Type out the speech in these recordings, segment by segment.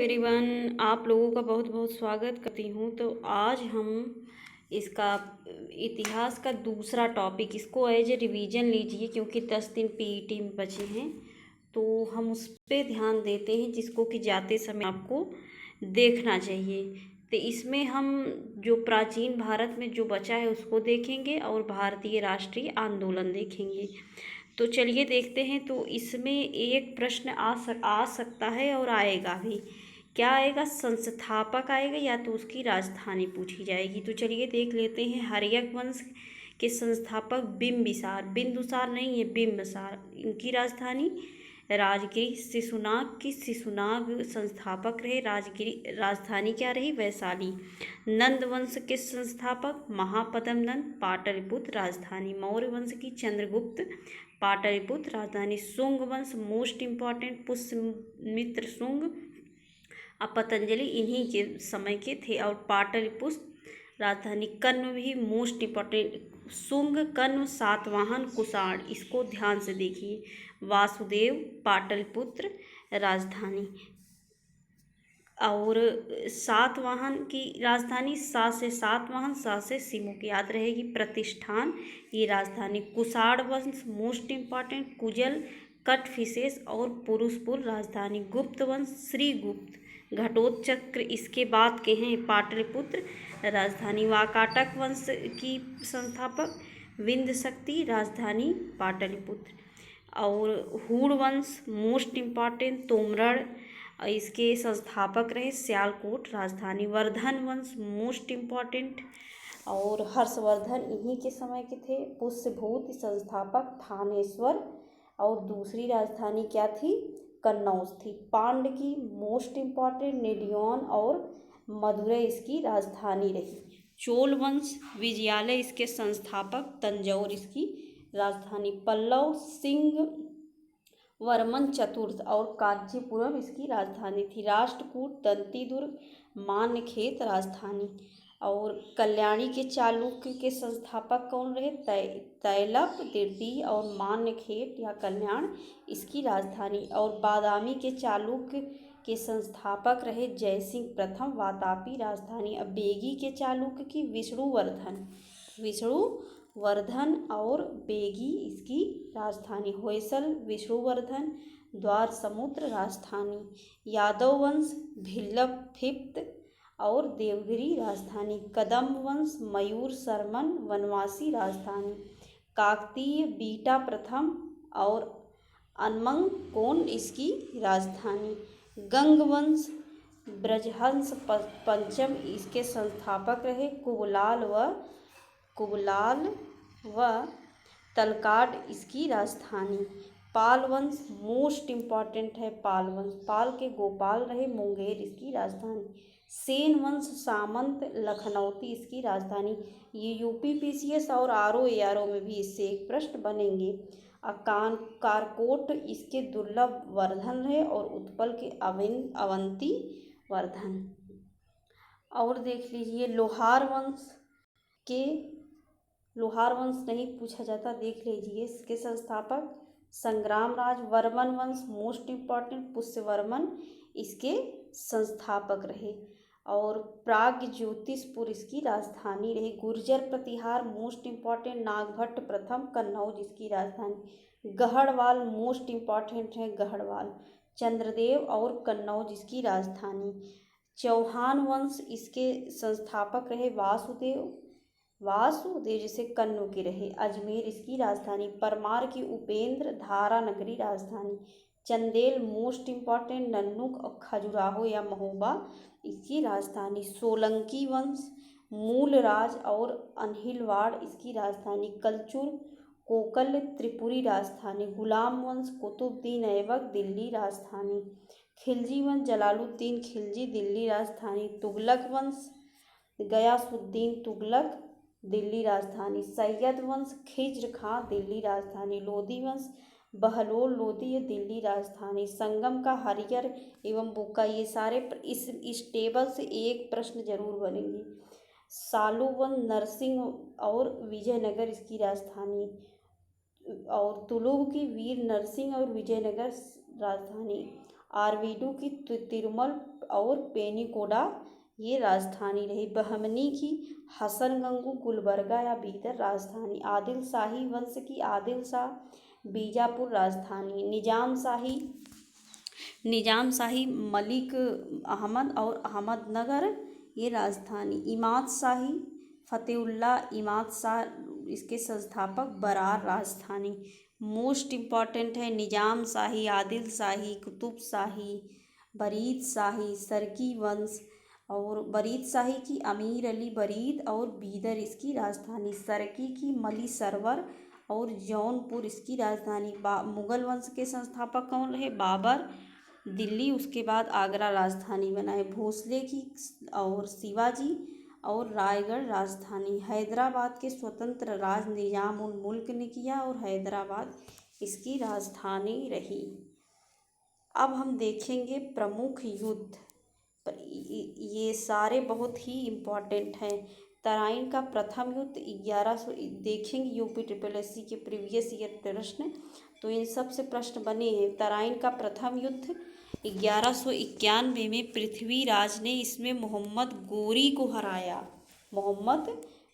Everyone, आप लोगों का बहुत बहुत स्वागत करती हूँ। तो आज हम इसका इतिहास का दूसरा टॉपिक इसको एज ए रिवीजन लीजिए, क्योंकि 10 दिन पीईटी में बचे हैं तो हम उस पर ध्यान देते हैं जिसको कि जाते समय आपको देखना चाहिए। तो इसमें हम जो प्राचीन भारत में जो बचा है उसको देखेंगे और भारतीय राष्ट्रीय आंदोलन देखेंगे। तो चलिए देखते हैं। तो इसमें एक प्रश्न आ सकता है और आएगा भी। क्या आएगा? संस्थापक आएगा या तो उसकी राजधानी पूछी जाएगी। तो चलिए देख लेते हैं। हर्यक वंश के संस्थापक बिंबिसार, बिंदुसार नहीं है, बिंबिसार। इनकी राजधानी राजगिरी। शिशुनाग संस्थापक रहे। राजगिरी राजधानी क्या रही? वैशाली। नंद वंश के संस्थापक महापद्म नंद, पाटलिपुत्र राजधानी। मौर्य वंश की चंद्रगुप्त, पाटलिपुत्र राजधानी। शुंग वंश मोस्ट इम्पॉर्टेंट, पुष्यमित्र शुंग, अब पतंजलि इन्हीं के समय के थे। और पाटलिपुत्र राजधानी। कण्व भी मोस्ट इम्पॉर्टेंट, शुंग, कण्व, सातवाहन, कुषाण। इसको ध्यान से देखिए। वासुदेव, पाटलिपुत्र राजधानी। और सातवाहन की राजधानी, सा से सातवाहन, सा से सिमुक याद रहेगी। प्रतिष्ठान ये राजधानी। कुषाण वंश मोस्ट इम्पॉर्टेंट, कुजल, कटफिसेस और पुरुषपुर राजधानी। गुप्त वंश श्रीगुप्त, घटोत्कच इसके बाद के हैं। पाटलिपुत्र राजधानी। वाकाटक वंश की संस्थापक विंध्य शक्ति, राजधानी पाटलिपुत्र। और हूण वंश मोस्ट इम्पॉर्टेंट, तोमरड़ इसके संस्थापक रहे। सियालकोट राजधानी। वर्धन वंश मोस्ट इम्पॉर्टेंट और हर्षवर्धन इन्हीं के समय के थे। पुष्यभूत संस्थापक थानेश्वर और दूसरी राजधानी क्या थी? कन्नौज थी। पांड की मोस्ट इम्पॉर्टेंट नेडियोन और मदुरै इसकी राजधानी रही। चोल वंश विजयालय इसके संस्थापक, तंजौर इसकी राजधानी। पल्लव सिंह वर्मन चतुर्थ और कांचीपुरम इसकी राजधानी थी। राष्ट्रकूट दंतीदुर्ग, मान्यखेत राजधानी। और कल्याणी के चालुक्य के संस्थापक कौन रहे? तैलप द्वितीय और मान्यखेत या कल्याण इसकी राजधानी। और बादामी के चालुक्य के संस्थापक रहे जयसिंह प्रथम, वातापी राजधानी। अब बेगी के चालुक्य की विष्णुवर्धन और बेगी इसकी राजधानी। होयसल, विष्णुवर्धन, द्वार समुद्र राजधानी। यादव वंश भिल्लभिप्त और देवगिरी राजधानी। कदम्ब वंश मयूर शर्मन, वनवासी राजधानी। काकतीय बीटा प्रथम और अनमंग कोण इसकी राजधानी। गंग वंश ब्रजहंस पंचम इसके संस्थापक रहे। कुबलाल व तलकाड इसकी राजधानी। पाल वंश मोस्ट इम्पॉर्टेंट है। पाल वंश, पाल के गोपाल रहे। मुंगेर इसकी राजधानी। सेन वंश सामंत, लखनौती इसकी राजधानी। ये यूपीपीसीएस और आरओ में भी इससे एक प्रश्न बनेंगे। कारकोट इसके दुर्लभ वर्धन रहे और उत्पल के अवंती वर्धन। और देख लीजिए लोहार वंश नहीं पूछा जाता, देख लीजिए। इसके संस्थापक संग्रामराज। वर्मन वंश मोस्ट इम्पॉर्टेंट, पुष्यवर्मन इसके संस्थापक रहे। और प्राग ज्योतिषपुर इसकी राजधानी रही। गुर्जर प्रतिहार मोस्ट इम्पॉर्टेंट, नागभट्ट प्रथम, कन्नौज इसकी राजधानी। गढ़वाल मोस्ट इम्पॉर्टेंट है, गढ़वाल। चंद्रदेव और कन्नौज इसकी राजधानी। चौहान वंश इसके संस्थापक रहे वासुदेव जैसे कन्नू के रहे। अजमेर इसकी राजधानी। परमार की उपेंद्र, धारा नगरी राजधानी। चंदेल मोस्ट इम्पॉर्टेंट, नन्नुक और खजुराहो या महोबा इसकी राजधानी। सोलंकी वंश मूलराज और अनहिलवाड़ इसकी राजधानी। कलचुर कोकल त्रिपुरी राजधानी। गुलाम वंश कुतुबुद्दीन ऐबक, दिल्ली राजधानी। खिलजी वंश जलालुद्दीन खिलजी, दिल्ली राजधानी। तुगलक वंश गयासुद्दीन तुगलक, दिल्ली राजधानी। सैयद वंश खिज्र खां, दिल्ली राजधानी। लोधी वंश बहलोल लोधी, दिल्ली राजधानी। संगम का हरियर एवं बुक्का, ये सारे इस टेबल से एक प्रश्न जरूर बनेंगे। सालू वंश नरसिंह और विजयनगर इसकी राजधानी। और तुलुव की वीर नरसिंह और विजयनगर राजधानी। आरवीडू की तिरुमल और पेनिकोडा ये राजधानी रही। बहमनी की हसनगंगू गुलबर्गा या बीदर राजधानी। आदिल शाही वंश की आदिल शाह बीजापुर राजधानी। निजाम शाही मलिक अहमद और अहमदनगर ये राजधानी। इमाद शाही फतेहुल्लाह इमाद शाह इसके संस्थापक बरार राजधानी। मोस्ट इम्पॉर्टेंट है निजाम शाही, आदिल शाही, कुतुब शाही, बरीद शाही, सरकी वंश और बरीद शाही की अमीर अली बरीद और बीदर इसकी राजधानी। सरकी की मली सरवर और जौनपुर इसकी राजधानी। मुगल वंश के संस्थापक कौन रहे? बाबर। दिल्ली उसके बाद आगरा राजधानी बना है। भोसले की और शिवाजी और रायगढ़ राजधानी। हैदराबाद के स्वतंत्र राज निजाम उल मुल्क ने किया और हैदराबाद इसकी राजधानी रही। अब हम देखेंगे प्रमुख युद्ध, ये सारे बहुत ही इम्पॉर्टेंट हैं। तराइन का प्रथम युद्ध 1100 देखेंगे यूपी ट्रिपल एससी के प्रीवियस ईयर प्रश्न, तो इन सब से प्रश्न बने हैं। तराइन का प्रथम युद्ध 1191 में पृथ्वीराज ने इसमें मोहम्मद गोरी को हराया।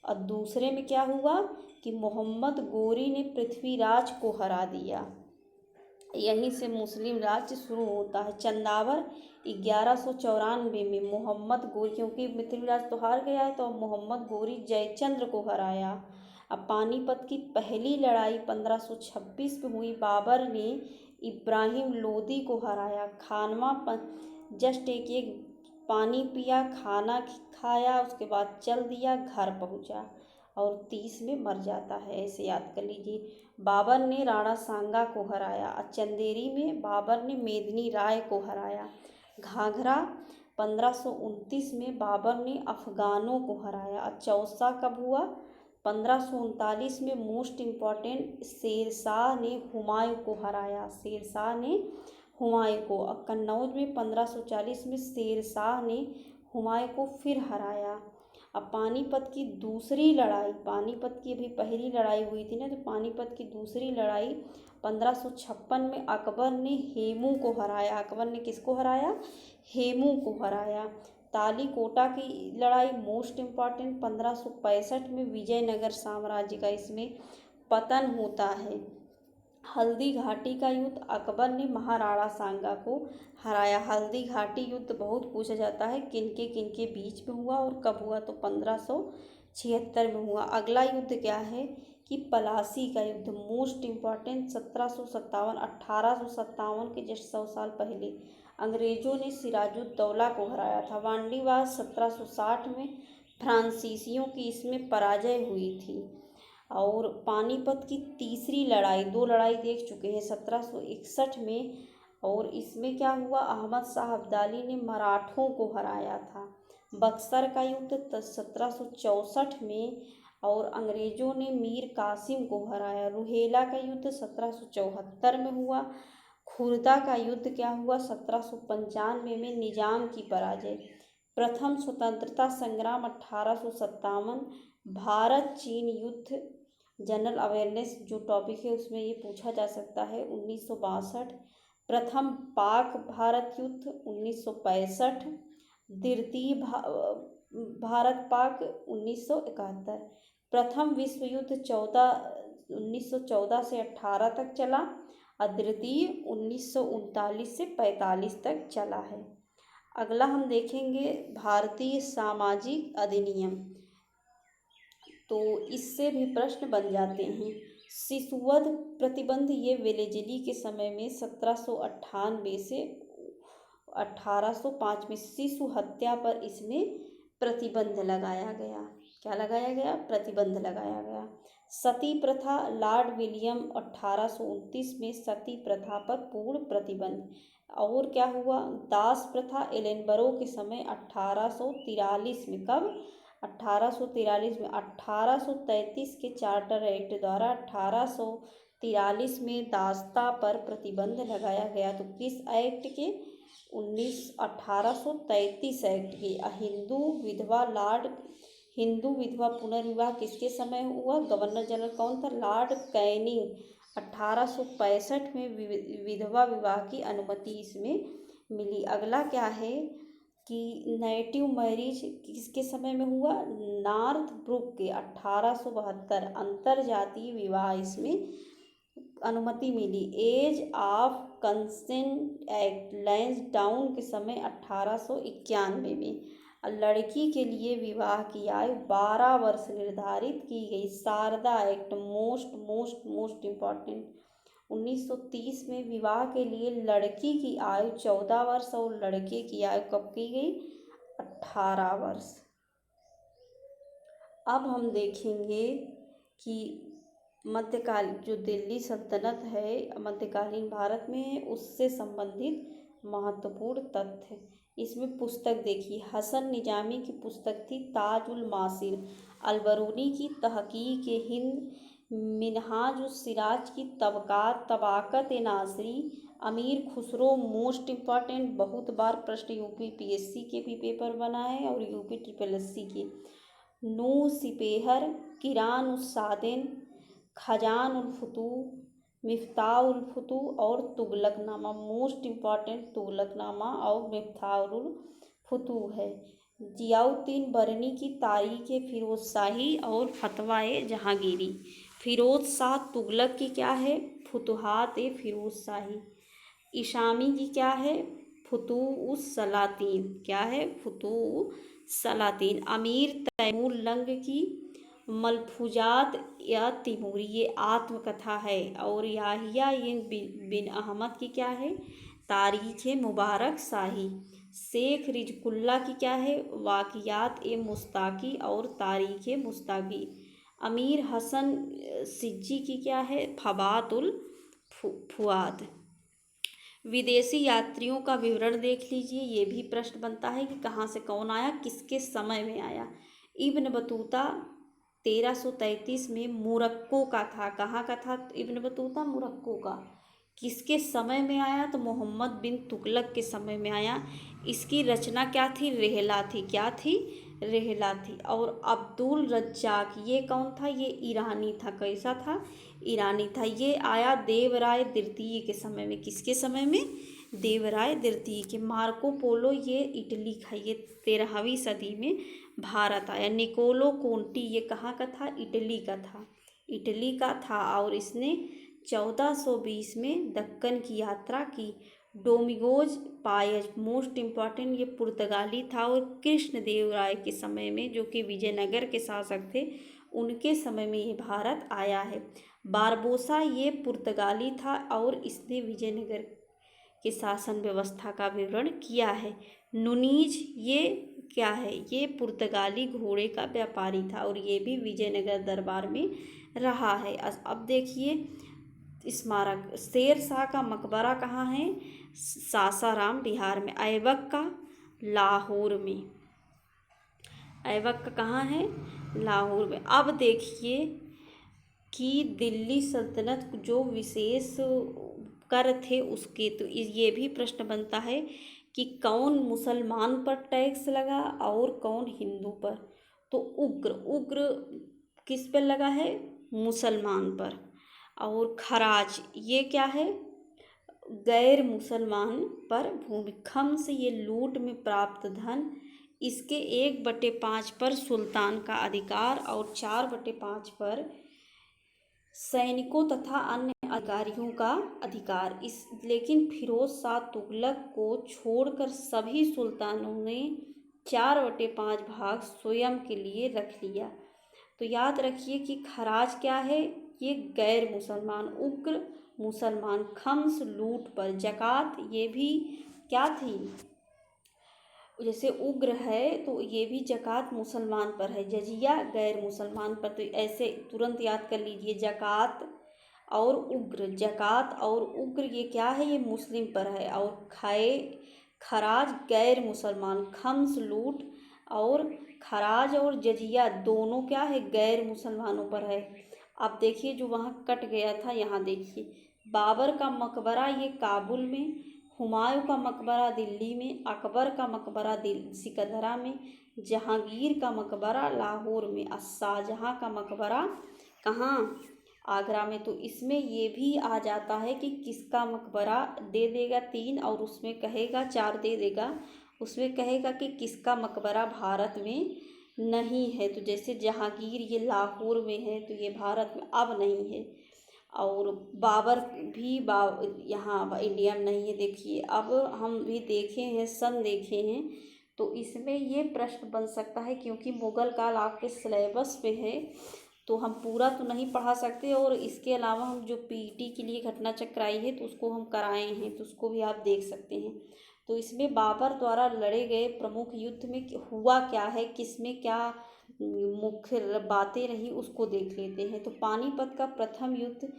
और दूसरे में क्या हुआ कि मोहम्मद गोरी ने पृथ्वीराज को हरा दिया। यहीं से मुस्लिम राज्य शुरू होता है। चंदावर 1194 में मोहम्मद गोरी, क्योंकि पृथ्वीराज तो हार गया है तो मोहम्मद गोरी जयचंद्र को हराया। अब पानीपत की पहली लड़ाई 1526 में हुई। बाबर ने इब्राहिम लोदी को हराया। खानवा जस्ट एक पानी पिया, खाना खाया, उसके बाद चल दिया, घर पहुंचा और 30 में मर जाता है, ऐसे याद कर लीजिए। बाबर ने राणा सांगा को हराया। चंदेरी में बाबर ने मेदिनी राय को हराया। घाघरा 1529 में बाबर ने अफगानों को हराया। चौसा कब हुआ? 1539 में। मोस्ट इम्पॉर्टेंट, शेरशाह ने हुमायूं को हराया। शेरशाह ने हुमायूं को। कन्नौज में 1540 में शेरशाह ने हुमायूं को फिर हराया। अब पानीपत की दूसरी लड़ाई, पानीपत की अभी पहली लड़ाई हुई थी ना, तो पानीपत की दूसरी लड़ाई 1556 में अकबर ने हेमू को हराया। अकबर ने किसको हराया? हेमू को हराया। तालीकोटा की लड़ाई मोस्ट इम्पॉर्टेंट 1565 में विजयनगर साम्राज्य का इसमें पतन होता है। हल्दी घाटी का युद्ध अकबर ने महाराणा सांगा को हराया। हल्दी घाटी युद्ध बहुत पूछा जाता है, किनके बीच में हुआ और कब हुआ, तो 1576 में हुआ। अगला युद्ध क्या है कि पलासी का युद्ध, मोस्ट इम्पॉर्टेंट 1757 1857 के जस्ट 100 साल पहले अंग्रेजों ने सिराजुद्दौला को हराया था। वांडीवास 1760 में फ्रांसीसियों की इसमें पराजय हुई थी। और पानीपत की तीसरी लड़ाई, दो लड़ाई देख चुके हैं 1761 में, और इसमें क्या हुआ? अहमद शाह अब्दाली ने मराठों को हराया था। बक्सर का युद्ध 1764 में और अंग्रेजों ने मीर कासिम को हराया। रुहेला का युद्ध 1774 में हुआ। खुर्दा का युद्ध क्या हुआ? 1795 में निजाम की पराजय। प्रथम स्वतंत्रता संग्राम 1857। भारत चीन युद्ध, जनरल अवेयरनेस जो टॉपिक है उसमें ये पूछा जा सकता है 1962। प्रथम पाक भारत युद्ध 1965। द्वितीय भारत पाक 1971। प्रथम विश्व युद्ध 1914 से 18 तक चला और द्वितीय 1939 से 45 तक चला है। अगला हम देखेंगे भारतीय सामाजिक अधिनियम, तो इससे भी प्रश्न बन जाते हैं। शिशुवध प्रतिबंध, ये वेलेजली के समय में 1798 से 1805 में शिशु हत्या पर इसमें प्रतिबंध लगाया गया। क्या लगाया गया? प्रतिबंध लगाया गया। सती प्रथा, लॉर्ड विलियम 1829 में सती प्रथा पर पूर्ण प्रतिबंध। और क्या हुआ? दास प्रथा एलेनबरो के समय 1843 में। कब? 1843 में। 1833 के चार्टर एक्ट द्वारा 1843 में दासता पर प्रतिबंध लगाया गया। तो किस एक्ट के? 1833 एक्ट के। हिंदू विधवा पुनर्विवाह किसके समय हुआ? गवर्नर जनरल कौन था? Lord Canning. 1865 में विधवा विवाह की अनुमति इसमें मिली। अगला क्या है? कि नेटिव मैरिज किसके समय में हुआ, नॉर्थ ब्रुक के 1872 अंतरजातीय विवाह इसमें अनुमति मिली। Age of consent act Lansdowne के समय 1891 में। लड़की के लिए विवाह की आयु 12 वर्ष निर्धारित की गई। Sharda act most most most important 1930 में विवाह के लिए लड़की की आयु 14 वर्ष और लड़के की आयु कब की गई, 18 वर्ष। अब हम देखेंगे कि मध्यकालीन जो दिल्ली सल्तनत है मध्यकालीन भारत में है, उससे संबंधित महत्वपूर्ण तथ्य। इसमें पुस्तक देखिए, हसन निजामी की पुस्तक थी ताज उल मासिर, अलबरूनी की तहकीक हिंद, मिनहाज उस सिराज की तबाकत नासरी, अमीर खुसरो मोस्ट इम्पॉर्टेंट, बहुत बार प्रश्न यूपी पीएससी के भी पेपर बना है और यूपी SSSC की। नू सिपेहर, किरान उस सादिन, खजान उल फतूह, मिफ्ताह उल फतूह और तुगलकनामा। मोस्ट इम्पॉर्टेंट तुगलकनामा और मिफ्ताह उल फतूह है। जियाउद्दीन बरनी की तारीख फिरोज शाही और फतवा जहांगीरी। फिरोज शाह तुगलक की क्या है, फुतुहात फिरोज शाही। इशामी की क्या है, फतूह उस सलातीन, क्या है, फतूह सलातीन। अमीर तैमूर लंग की मलफूजात या तिमूरी, ये आत्मकथा है। और याहिया बिन अहमद की क्या है, तारीख मुबारक शाही। शेख रिजकुल्ला की क्या है, वाक़ियात मुस्ताकी और तारीख मुस्ताकी। अमीर हसन सिज्जी की क्या है, फबातुल फुआद। विदेशी यात्रियों का विवरण देख लीजिए, ये भी प्रश्न बनता है कि कहाँ से कौन आया, किसके समय में आया। इब्न बतूता 1333 में मोरक्को का था। कहाँ का था इब्न बतूता, मोरक्को का। किसके समय में आया, तो मोहम्मद बिन तुगलक के समय में आया। इसकी रचना क्या थी, रेहला थी, क्या थी, रेहला थी। और अब्दुल रज्जाक ये कौन था, ये ईरानी था। कैसा था, ईरानी था। ये आया देवराय द्वितीय के समय में। किसके समय में, देवराय द्वितीय के। मार्को पोलो ये इटली का, ये 13वीं सदी में भारत आया। निकोलो कोंटी ये कहाँ का था, इटली का था, इटली का था। और इसने 1420 में दक्कन की यात्रा की। डोमिगोज पायस मोस्ट इम्पॉर्टेंट, ये पुर्तगाली था। और कृष्णदेव राय के समय में, जो कि विजयनगर के शासक थे, उनके समय में ये भारत आया है। बारबोसा ये पुर्तगाली था और इसने विजयनगर के शासन व्यवस्था का विवरण किया है। नुनीज ये क्या है, ये पुर्तगाली घोड़े का व्यापारी था और ये भी विजयनगर दरबार में रहा है। अब देखिए स्मारक, शेर शाह का मकबरा कहाँ है, सासाराम बिहार में। ऐबक का लाहौर में, ऐबक का कहाँ है, लाहौर में। अब देखिए कि दिल्ली सल्तनत जो विशेष कर थे उसके, तो ये भी प्रश्न बनता है कि कौन मुसलमान पर टैक्स लगा और कौन हिंदू पर। तो उग्र किस पर लगा है, मुसलमान पर। और खराज ये क्या है, गैर मुसलमान पर भूमि। खम्स ये लूट में प्राप्त धन। इसके 1/5 पर सुल्तान का अधिकार और 4/5 पर सैनिकों तथा अन्य अधिकारियों का अधिकार। लेकिन फिरोज शाह तुगलक को छोड़कर सभी सुल्तानों ने 4/5 भाग स्वयं के लिए रख लिया। तो याद रखिए कि खराज क्या है, ये गैर मुसलमान, उग्र मुसलमान। खम्स लूट पर। जकात ये भी क्या थी, जैसे उग्र है तो ये भी जकात मुसलमान पर है। जजिया गैर मुसलमान पर। तो ऐसे तुरंत याद कर लीजिए, जकात और उग्र, जकात और उग्र ये क्या है, ये मुस्लिम पर है। और खराज गैर मुसलमान। खम्स लूट और खराज और जजिया दोनों क्या है, गैर मुसलमानों पर है। अब देखिए जो वहाँ कट गया था, यहाँ देखिए बाबर का मकबरा ये काबुल में, हुमायूं का मकबरा दिल्ली में, अकबर का मकबरा सिकंदरा में, जहांगीर का मकबरा लाहौर में, और शाहजहां का मकबरा कहाँ, आगरा में। तो इसमें ये भी आ जाता है कि किसका मकबरा दे देगा 3 और उसमें कहेगा 4 दे देगा, उसमें कहेगा कि किसका मकबरा भारत में नहीं है। तो जैसे जहांगीर ये लाहौर में है, तो ये भारत में अब नहीं है। और बाबर भी यहाँ इंडिया में नहीं है। देखिए अब हम भी देखे हैं, सन देखे हैं, तो इसमें ये प्रश्न बन सकता है, क्योंकि मुग़ल काल आपके सिलेबस में है तो हम पूरा तो नहीं पढ़ा सकते। और इसके अलावा हम जो पीटी के लिए घटना चक्र आई है तो उसको हम कराए हैं, तो उसको भी आप देख सकते हैं। तो इसमें बाबर द्वारा लड़े गए प्रमुख युद्ध में हुआ क्या है, किसमें क्या मुख्य बातें रही, उसको देख लेते हैं। तो पानीपत का प्रथम युद्ध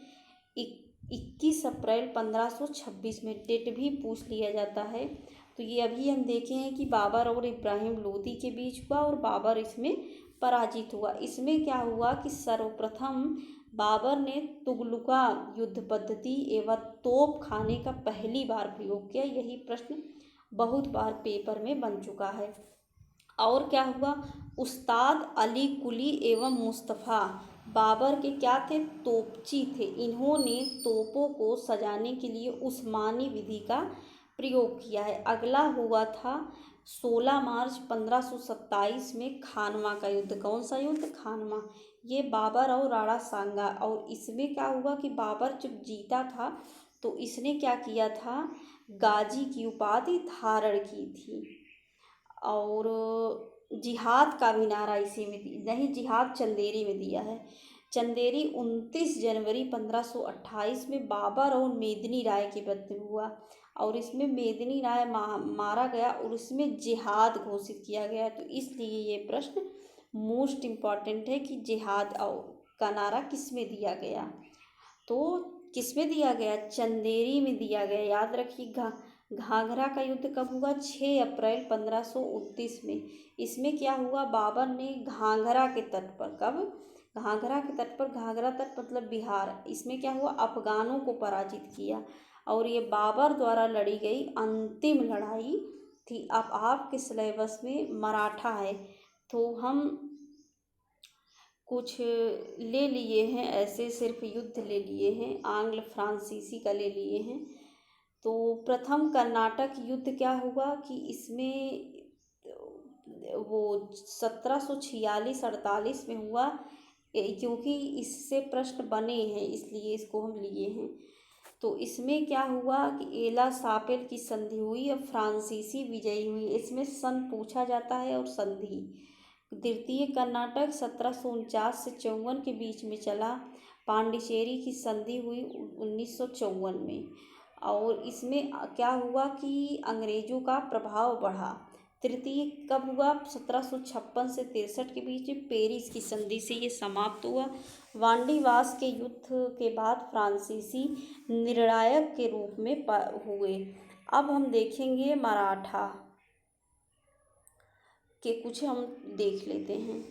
21 अप्रैल 1526 में, डेट भी पूछ लिया जाता है। तो ये अभी हम देखे हैं कि बाबर और इब्राहिम लोदी के बीच हुआ और बाबर इसमें पराजित हुआ। इसमें क्या हुआ कि सर्वप्रथम बाबर ने तुगलका युद्ध पद्धति एवं तोप खाने का पहली बार प्रयोग किया। यही प्रश्न बहुत बार पेपर में बन चुका है। और क्या हुआ, उस्ताद अली कुली एवं मुस्तफ़ा बाबर के क्या थे, तोपची थे। इन्होंने तोपों को सजाने के लिए उस्मानी विधि का प्रयोग किया है। अगला हुआ था 16 मार्च 1527 में खानवा का युद्ध। कौन सा युद्ध, खानवा। ये बाबर और राणा सांगा। और इसमें क्या हुआ कि बाबर जब जीता था तो इसने क्या किया था, गाजी की उपाधि धारण की थी। और जिहाद का भी नारा इसी में नहीं, जिहाद चंदेरी में दिया है। चंदेरी 29 जनवरी 1528 में बाबर और मेदिनी राय के मध्य में हुआ। और इसमें मेदिनी राय मारा गया और उसमें जिहाद घोषित किया गया। तो इसलिए ये प्रश्न मोस्ट इम्पॉर्टेंट है कि जिहाद का नारा किस में दिया गया। तो किस में दिया गया, चंदेरी में दिया गया। याद रखिए। घाघरा का युद्ध कब हुआ, 6 अप्रैल 1529 में। इसमें क्या हुआ, बाबर ने घाघरा के तट पर, कब, घाघरा के तट पर, घाघरा तट मतलब बिहार, इसमें क्या हुआ, अफगानों को पराजित किया। और ये बाबर द्वारा लड़ी गई अंतिम लड़ाई थी। अब आपके सिलेबस में मराठा है तो हम कुछ ले लिए हैं, ऐसे सिर्फ युद्ध ले लिए हैं, आंग्ल फ्रांसीसी का ले लिए हैं। तो प्रथम कर्नाटक युद्ध क्या हुआ कि इसमें वो 1746-48 में हुआ, क्योंकि इससे प्रश्न बने हैं इसलिए इसको हम लिए हैं। तो इसमें क्या हुआ कि एला सापेल की संधि हुई और फ्रांसीसी विजयी हुई। इसमें सन पूछा जाता है और संधि। द्वितीय कर्नाटक 1749 से 54 के बीच में चला। पांडिचेरी की संधि हुई 1954 में। और इसमें क्या हुआ कि अंग्रेज़ों का प्रभाव बढ़ा। तृतीय कब हुआ, 1756 से 63 के बीच में पेरिस की संधि से ये समाप्त हुआ। वांडीवास के युद्ध के बाद फ्रांसीसी निर्णायक के रूप में हुए। अब हम देखेंगे मराठा के कुछ हम देख लेते हैं।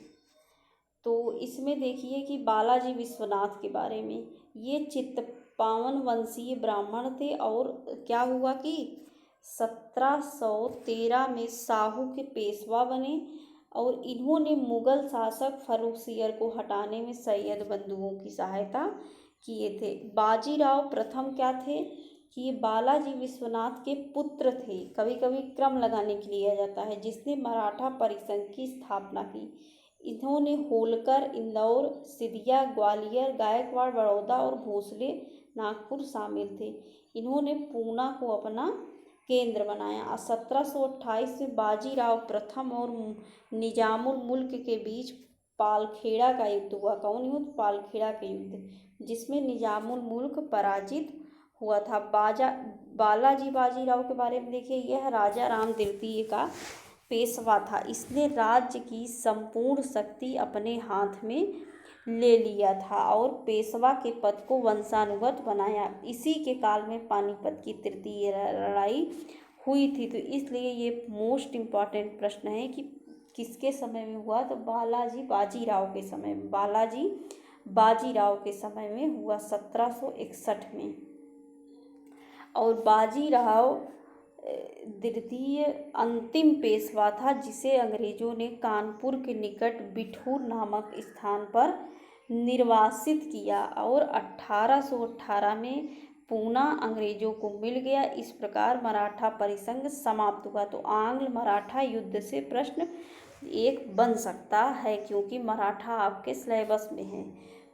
तो इसमें देखिए कि बालाजी विश्वनाथ के बारे में, ये चित्तपावन वंशीय ब्राह्मण थे। और क्या हुआ कि 1713 में साहू के पेशवा बने और इन्होंने मुगल शासक फर्रुखसियर को हटाने में सैयद बंधुओं की सहायता किए थे। बाजीराव प्रथम क्या थे कि ये बालाजी विश्वनाथ के पुत्र थे, कभी कभी क्रम लगाने के लिए आ जाता है, जिसने मराठा परिसंघ की स्थापना की। इन्होंने होलकर, इंदौर, सिंधिया, ग्वालियर, गायकवाड़, बड़ौदा और भोसले, नागपुर शामिल थे। इन्होंने पूना को अपना केंद्र बनाया। 1728 में बाजीराव प्रथम और निजामुल मुल्क के बीच पालखेड़ा का युद्ध हुआ। कौन युद्ध, पालखेड़ा के युद्ध, जिसमें निजामुल मुल्क पराजित हुआ था। बालाजी बाजीराव के बारे में देखिए, यह राजा राम द्वितीय का पेशवा था। इसने राज्य की संपूर्ण शक्ति अपने हाथ में ले लिया था और पेशवा के पद को वंशानुगत बनाया। इसी के काल में पानीपत की तृतीय लड़ाई हुई थी। तो इसलिए ये मोस्ट इम्पॉर्टेंट प्रश्न है कि किसके समय में हुआ, तो बालाजी बाजीराव के समय में, बालाजी बाजीराव के समय में हुआ 1761 में। और बाजीराव द्वितीय अंतिम पेशवा था, जिसे अंग्रेजों ने कानपुर के निकट बिठूर नामक स्थान पर निर्वासित किया। और 1818 में पूना अंग्रेजों को मिल गया। इस प्रकार मराठा परिसंघ समाप्त हुआ। तो आंग्ल मराठा युद्ध से प्रश्न एक बन सकता है क्योंकि मराठा आपके सिलेबस में है।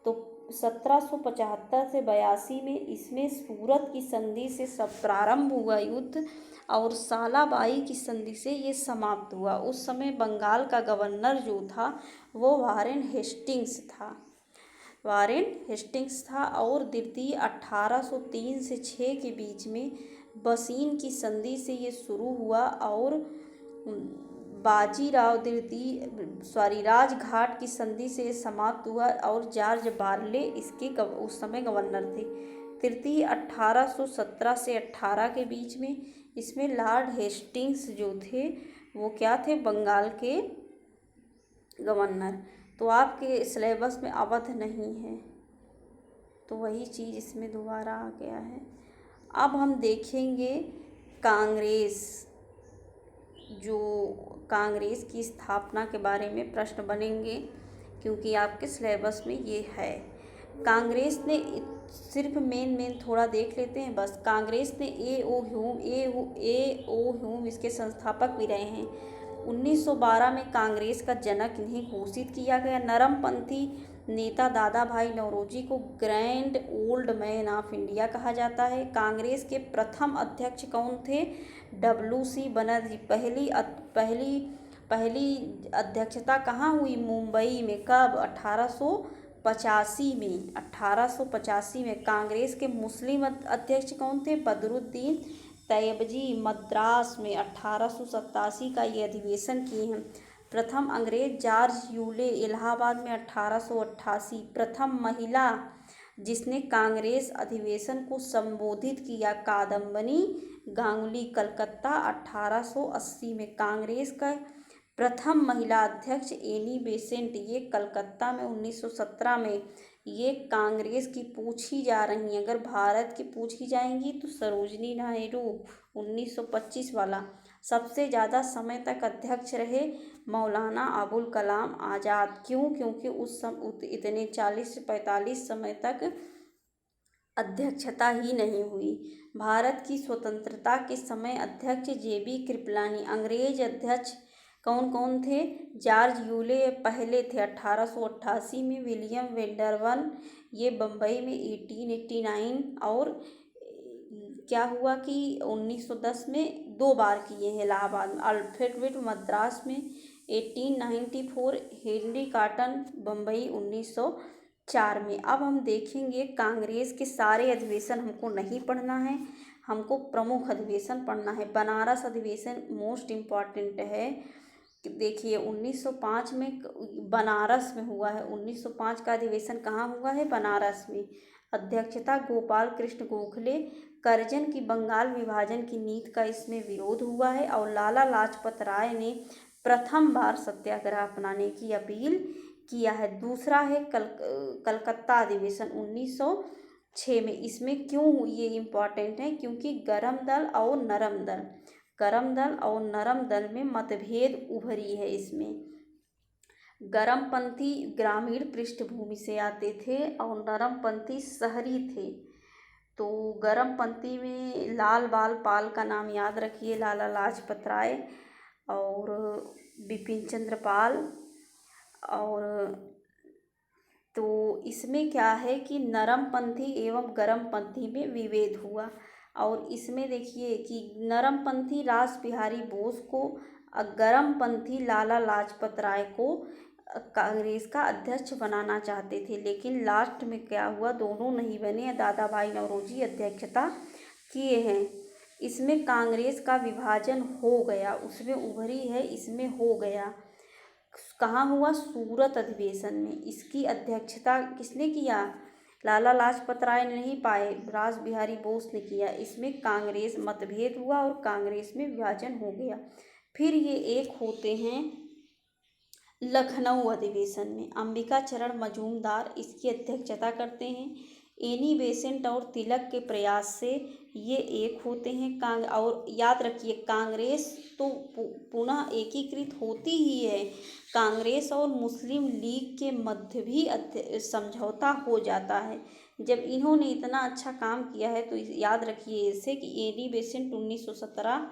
तो 1775 से 82 में इसमें सूरत की संधि से सब प्रारंभ हुआ युद्ध और सालाबाई की संधि से ये समाप्त हुआ। उस समय बंगाल का गवर्नर जो था वो वारेन हेस्टिंग्स था और द्वितीय 1803 से 6 के बीच में बसीन की संधि से ये शुरू हुआ और बाजीराव राजघाट की संधि से समाप्त हुआ और जॉर्ज बारले इसके उस समय गवर्नर थे। तृतीय 1817 से 18 के बीच में इसमें लॉर्ड हेस्टिंग्स जो थे वो क्या थे, बंगाल के गवर्नर। तो आपके सिलेबस में अवध नहीं है, तो वही चीज़ इसमें दोबारा आ गया है। अब हम देखेंगे कांग्रेस की स्थापना के बारे में प्रश्न बनेंगे क्योंकि आपके सिलेबस में ये है। कांग्रेस ने सिर्फ मेन थोड़ा देख लेते हैं बस। कांग्रेस ने ए ओ ह्यूम इसके संस्थापक भी रहे हैं। 1912 में कांग्रेस का जनक इन्हें घोषित किया गया। नरमपंथी नेता दादा भाई नौरोजी को grand old man of India कहा जाता है। कांग्रेस के प्रथम अध्यक्ष कौन थे? WC बनर्जी। पहली अध्यक्षता कहाँ हुई? मुंबई में। कब? 1885 में। 1885 में। कांग्रेस के मुस्लिम अध्यक्ष कौन थे? बदरुद्दीन तैयबजी। मद्रास में 1887 का ये अधिवेशन किए हैं। प्रथम अंग्रेज जॉर्ज यूले। इलाहाबाद में 1888। प्रथम महिला जिसने कांग्रेस अधिवेशन को संबोधित किया कादम्बनी गांगुली। कलकत्ता 1880 में। कांग्रेस का प्रथम महिला अध्यक्ष एनी बेसेंट, ये कलकत्ता में 1917 में। ये कांग्रेस की पूछी जा रही हैं, अगर भारत की पूछी जाएंगी तो सरोजनी नायडू 1925 वाला। सबसे ज़्यादा समय तक अध्यक्ष रहे मौलाना अबुल कलाम आज़ाद। क्यों? क्योंकि उस इतने 40 से 45 समय तक अध्यक्षता ही नहीं हुई। भारत की स्वतंत्रता के समय अध्यक्ष JB कृपलानी। अंग्रेज अध्यक्ष कौन कौन थे? जॉर्ज यूले पहले थे 1888 में। विलियम वेंडरबर्न ये बम्बई में 1889 और क्या हुआ कि 1910 में 2 बार किए हैं इलाहाबाद में। अल्फ्रेड विट मद्रास में 1894। हेनरी कॉटन बम्बई 1904 में। अब हम देखेंगे कांग्रेस के सारे अधिवेशन हमको नहीं पढ़ना है, हमको प्रमुख अधिवेशन पढ़ना है। बनारस अधिवेशन मोस्ट इम्पॉर्टेंट है। देखिए 1905 में बनारस में हुआ है। 1905 का अधिवेशन कहाँ हुआ है? बनारस में। अध्यक्षता गोपाल कृष्ण गोखले। करजन की बंगाल विभाजन की नीति का इसमें विरोध हुआ है और लाला लाजपत राय ने प्रथम बार सत्याग्रह अपनाने की अपील किया है। दूसरा है कलकत्ता अधिवेशन 1906 में। इसमें क्यों ये इम्पॉर्टेंट है? क्योंकि गरम दल और नरम दल में मतभेद उभरी है। इसमें गरमपंथी ग्रामीण पृष्ठभूमि से आते थे और नरमपंथी शहरी थे। तो गरमपंथी में लाल बाल पाल का नाम याद रखिए, लाला लाजपत राय और बिपिन चंद्र पाल। और तो इसमें क्या है कि नरमपंथी एवं गरमपंथी में विभेद हुआ। और इसमें देखिए कि नरमपंथी रास बिहारी बोस को, गरमपंथी लाला लाजपत राय को कांग्रेस का अध्यक्ष बनाना चाहते थे, लेकिन लास्ट में क्या हुआ, दोनों नहीं बने। दादा भाई नौरोजी अध्यक्षता किए हैं। इसमें कांग्रेस का विभाजन हो गया, उसमें उभरी है, इसमें हो गया। कहाँ हुआ? सूरत अधिवेशन में। इसकी अध्यक्षता किसने किया? लाला लाजपत राय ने नहीं पाए, रास बिहारी बोस ने किया। इसमें कांग्रेस मतभेद हुआ और कांग्रेस में विभाजन हो गया। फिर ये एक होते हैं लखनऊ अधिवेशन में। अंबिका चरण मजूमदार इसकी अध्यक्षता करते हैं। एनी बेसेंट और तिलक के प्रयास से ये एक होते हैं। और याद रखिए कांग्रेस तो पुनः एकीकृत होती ही है। कांग्रेस और मुस्लिम लीग के मध्य भी समझौता हो जाता है, जब इन्होंने इतना अच्छा काम किया है तो याद रखिए इसे कि एनी बेसेंट 1917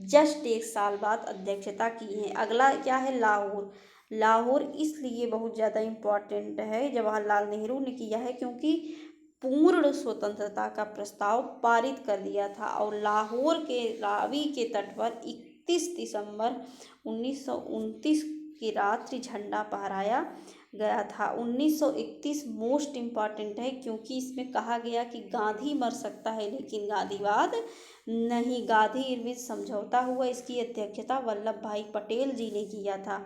जस्ट एक साल बाद अध्यक्षता की है। अगला क्या है, लाहौर। लाहौर इसलिए बहुत ज़्यादा इम्पॉर्टेंट है, जवाहरलाल नेहरू ने किया है क्योंकि पूर्ण स्वतंत्रता का प्रस्ताव पारित कर दिया था और लाहौर के रावी के तट पर 31 दिसंबर 1929 की रात्रि झंडा फहराया गया था। 1931 मोस्ट इम्पॉर्टेंट है क्योंकि इसमें कहा गया कि गांधी मर सकता है लेकिन गांधीवाद नहीं। गांधी इरविन समझौता हुआ, इसकी अध्यक्षता वल्लभ भाई पटेल जी ने किया था।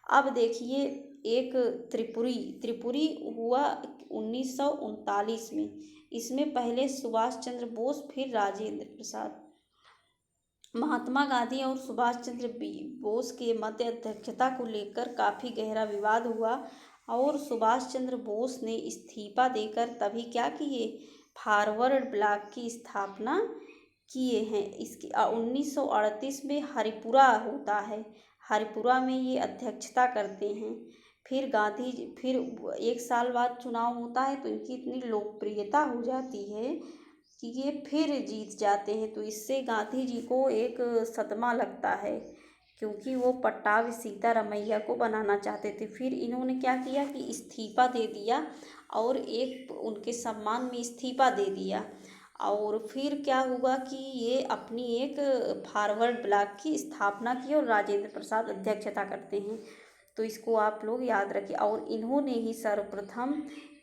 अब देखिए एक त्रिपुरी हुआ 1939 में। इसमें पहले सुभाष चंद्र बोस फिर राजेंद्र प्रसाद। महात्मा गांधी और सुभाष चंद्र बोस के मध्य अध्यक्षता को लेकर काफ़ी गहरा विवाद हुआ और सुभाष चंद्र बोस ने इस्तीफा देकर तभी क्या किए, फॉरवर्ड ब्लॉक की स्थापना किए हैं। इसकी 1938 में हरिपुरा होता है, हरिपुरा में ये अध्यक्षता करते हैं। फिर गांधी फिर एक साल बाद चुनाव होता है तो इनकी इतनी लोकप्रियता हो जाती है कि ये फिर जीत जाते हैं। तो इससे गांधी जी को एक सदमा लगता है क्योंकि वो पट्टाभी सीतारमैया को बनाना चाहते थे। फिर इन्होंने क्या किया कि इस्तीफा दे दिया और एक उनके सम्मान में इस्तीफा दे दिया और फिर क्या हुआ कि ये अपनी एक फॉरवर्ड ब्लॉक की स्थापना की और राजेंद्र प्रसाद अध्यक्षता करते हैं। तो इसको आप लोग याद रखिए। और इन्होंने ही सर्वप्रथम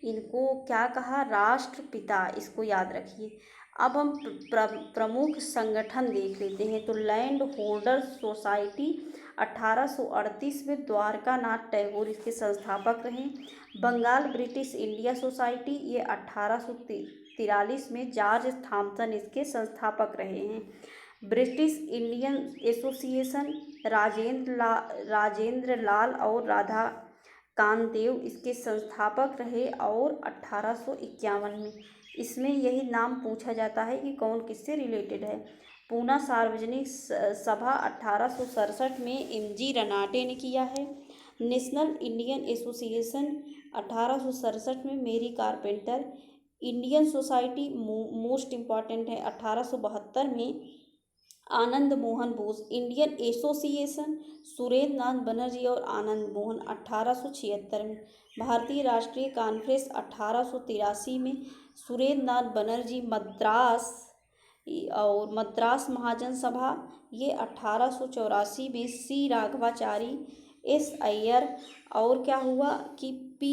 इनको क्या कहा, राष्ट्रपिता, इसको याद रखिए। अब हम प्रमुख संगठन देख लेते हैं। तो लैंड होल्डर्स सोसाइटी 1838 में द्वारका नाथ टैगोर इसके संस्थापक रहे। बंगाल ब्रिटिश इंडिया सोसाइटी ये 1843 में जॉर्ज थॉमसन इसके संस्थापक रहे हैं। ब्रिटिश इंडियन एसोसिएशन राजेंद्र लाल और राधा कामदेव इसके संस्थापक रहे और 1851 में इसमें यही नाम पूछा जाता है कि कौन किससे रिलेटेड है। पूना सार्वजनिक सभा 1867 में MG रनाटे ने किया है। नेशनल इंडियन एसोसिएशन 1867 में मेरी carpenter. Indian society most important है 1872 में आनंद मोहन बोस। इंडियन एसोसिएशन सुरेंद्र नाथ बनर्जी और आनंद मोहन 1876 में। भारतीय राष्ट्रीय कांग्रेस 1883 में सुरेंद्र नाथ बनर्जी। मद्रास महाजन सभा ये 1884 में C राघवाचारी, S अय्यर और क्या हुआ कि P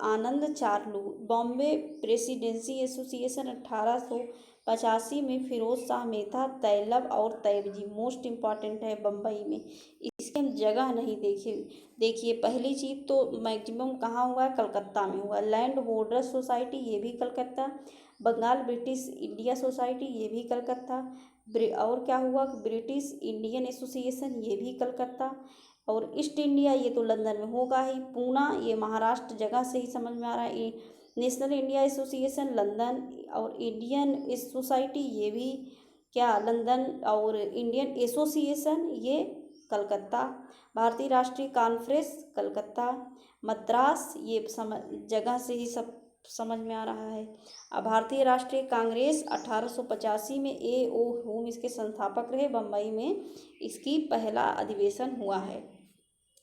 आनंद चार्लू। बॉम्बे प्रेसिडेंसी एसोसिएशन 1885 में फिरोज शाह मेहता, तैलब और तैबजी मोस्ट इम्पॉर्टेंट है बम्बई में। इसकी हम जगह नहीं देखिए पहली चीज़ तो मैक्सिमम कहाँ हुआ है, कलकत्ता में हुआ। लैंड होल्डर्स सोसाइटी ये भी Calcutta. Bengal British India society ये भी कलकत्ता। और क्या हुआ, ब्रिटिश इंडियन एसोसिएशन ये भी कलकत्ता। और ईस्ट इंडिया ये तो लंदन में होगा ही। पूना ये महाराष्ट्र, जगह से ही समझ में आ रहा है। नेशनल इंडिया एसोसिएशन लंदन और इंडियन सोसाइटी ये भी क्या लंदन और इंडियन एसोसिएशन ये कलकत्ता। भारतीय राष्ट्रीय कॉन्फ्रेंस कलकत्ता। मद्रास ये जगह से ही सब समझ में आ रहा है। अब भारतीय राष्ट्रीय कांग्रेस 1885 में A.O. होम इसके संस्थापक रहे। बम्बई में इसकी पहला अधिवेशन हुआ है।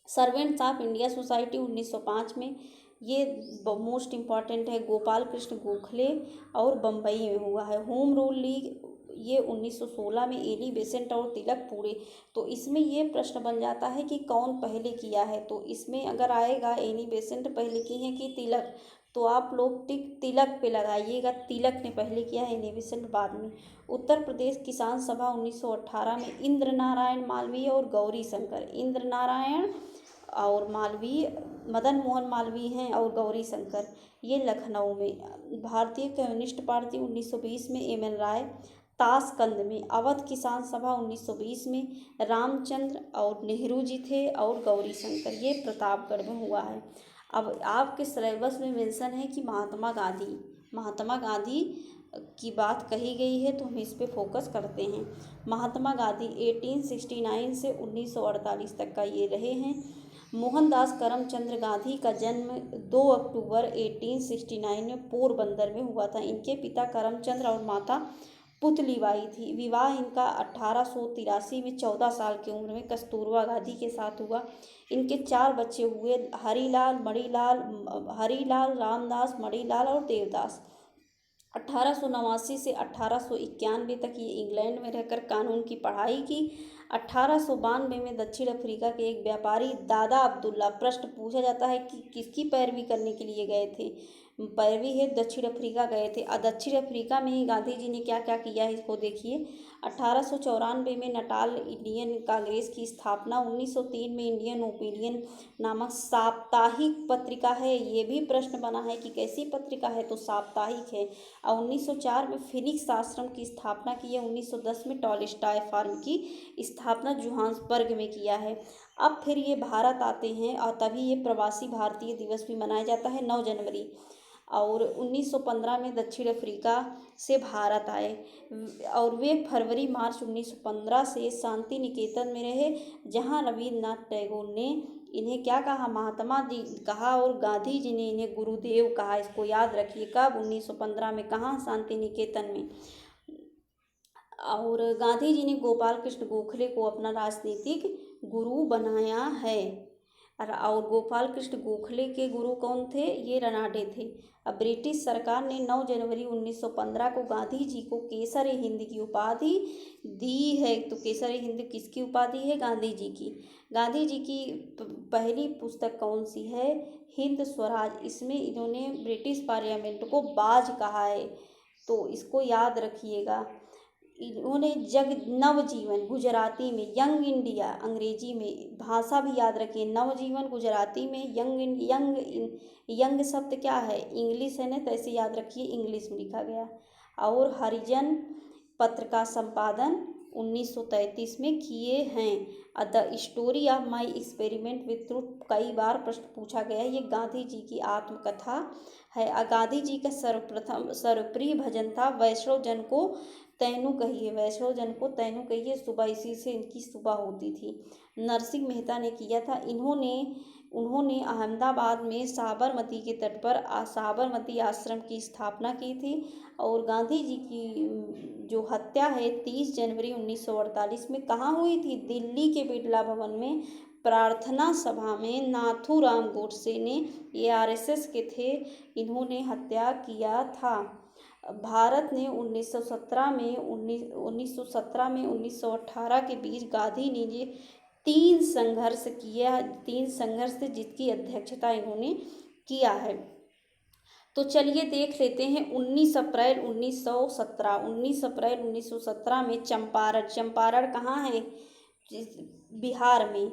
सर्वेंट्स ऑफ इंडिया सोसाइटी 1905 में ये मोस्ट इम्पॉर्टेंट है। गोपाल कृष्ण गोखले और बम्बई में हुआ है। होम रूल लीग ये 1916 में एनी बेसेंट और तिलक पूरे। तो इसमें ये प्रश्न बन जाता है कि कौन पहले किया है। तो इसमें अगर आएगा एनी बेसेंट पहले की है कि तिलक, तो आप लोग टिक तिलक पे लगाइएगा। तिलक ने पहले किया है, एनी बेसेंट बाद में। उत्तर प्रदेश किसान सभा 1918 में इंद्र नारायण मालवीय और गौरी शंकर। इंद्र नारायण और मालवीय मदन मोहन मालवीय हैं और गौरी शंकर ये लखनऊ में। भारतीय कम्युनिस्ट पार्टी 1920 में M.N. राय। ताशकंद में अवध किसान सभा 1920 में रामचंद्र और नेहरू जी थे और गौरी शंकर। ये प्रतापगढ़ में हुआ है। अब आपके सिलेबस में मेंशन है कि महात्मा गांधी की बात कही गई है तो हम इस पे फोकस करते हैं। महात्मा गांधी 1869 से 1948 तक का ये रहे हैं। मोहनदास करमचंद गांधी का जन्म 2 अक्टूबर 1869 में पोरबंदर में हुआ था। इनके पिता करमचंद और माता पुतलीबाई थी। विवाह इनका 1883 में 14 साल की उम्र में कस्तूरबा गांधी के साथ हुआ। इनके 4 बच्चे हुए, हरिलाल, रामदास, मणिलाल और देवदास। 1889 से 1891 तक ये इंग्लैंड में रहकर कानून की पढ़ाई की। 1892 में दक्षिण अफ्रीका के एक व्यापारी दादा अब्दुल्ला, प्रश्न पूछा जाता है कि किसकी पैरवी करने के लिए गए थे, पैरवी है दक्षिण अफ्रीका गए थे। दक्षिण अफ्रीका में ही गांधी जी ने क्या क्या किया है इसको देखिए। 1894 में नटाल इंडियन कांग्रेस की स्थापना। 1903 में इंडियन ओपिनियन नामक साप्ताहिक पत्रिका है, ये भी प्रश्न बना है कि कैसी पत्रिका है, तो साप्ताहिक है। और 1904 में फिनिक्स आश्रम की स्थापना की है। 1910 में टॉलस्टॉय फार्म की स्थापना जोहान्सबर्ग में किया है। अब फिर ये भारत आते हैं और तभी ये प्रवासी भारतीय दिवस भी मनाया जाता है 9 जनवरी। और 1915 में दक्षिण अफ्रीका से भारत आए और वे फरवरी मार्च 1915 से शांति निकेतन में रहे, जहां रविन्द्रनाथ टैगोर ने इन्हें क्या कहा, महात्मा जी कहा और गांधी जी ने इन्हें गुरुदेव कहा। इसको याद रखिए। कब? 1915 में। कहाँ? शांति निकेतन में। और गांधी जी ने गोपाल कृष्ण गोखले को अपना राजनीतिक गुरु बनाया है। और गोपाल कृष्ण गोखले के गुरु कौन थे? ये रनाडे थे। अब ब्रिटिश सरकार ने 9 जनवरी 1915 को गांधी जी को केसर हिंद की उपाधि दी है। तो केसर हिंद किसकी उपाधि है? गांधी जी की। गांधी जी की पहली पुस्तक कौन सी है? हिंद स्वराज। इसमें इन्होंने ब्रिटिश पार्लियामेंट को बाज कहा है, तो इसको याद रखिएगा। इन्होंने नवजीवन गुजराती में, यंग इंडिया अंग्रेजी में, भाषा भी याद रखिए। नवजीवन गुजराती में, यंग शब्द क्या है? इंग्लिश है ना, तो ऐसे याद रखिए, इंग्लिश में लिखा गया। और हरिजन पत्र का संपादन 1933 में किए हैं। The story of my experiment with truth कई बार प्रश्न पूछा गया है। ये गांधी जी की आत्मकथा है। गांधी जी का सर्वप्रिय भजन था वैष्णव जन को तैनू कहिए, वैष्णव जन को तैनू कहिए। सुबह इसी से इनकी सुबह होती थी। नरसिंह मेहता ने किया था। उन्होंने अहमदाबाद में साबरमती के तट पर साबरमती आश्रम की स्थापना की थी। और गांधी जी की जो हत्या है 30 जनवरी 1948 में कहाँ हुई थी? दिल्ली के बिरला भवन में प्रार्थना सभा में नाथूराम गोडसे ने, ये आरएसएस के थे, इन्होंने हत्या किया था। भारत ने 1917 में 1918 के बीच गांधी ने ये 3 संघर्ष किया, 3 संघर्ष जिसकी अध्यक्षता इन्होंने किया है। तो चलिए देख लेते हैं 19 अप्रैल 1917 में चंपारण कहाँ है? बिहार में।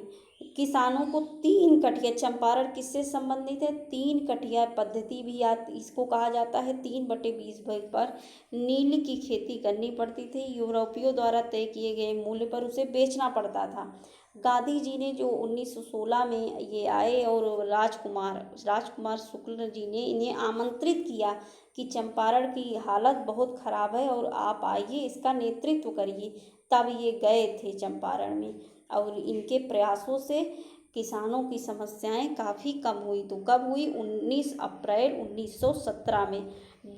किसानों को 3 कटिया, चंपारण किससे संबंधित है? 3 कटिया पद्धति भी इसको कहा जाता है। 3/20 पर नील की खेती करनी पड़ती थी। यूरोपियों द्वारा तय किए गए मूल्य पर उसे बेचना पड़ता था। गांधी जी ने जो 1916 में ये आए और राजकुमार शुक्ल जी ने इन्हें आमंत्रित किया कि चंपारण की हालत बहुत खराब है और आप आइए, इसका नेतृत्व करिए। तब ये गए थे चंपारण में और इनके प्रयासों से किसानों की समस्याएं काफ़ी कम हुई। तो कब हुई? 19 अप्रैल 1917 में।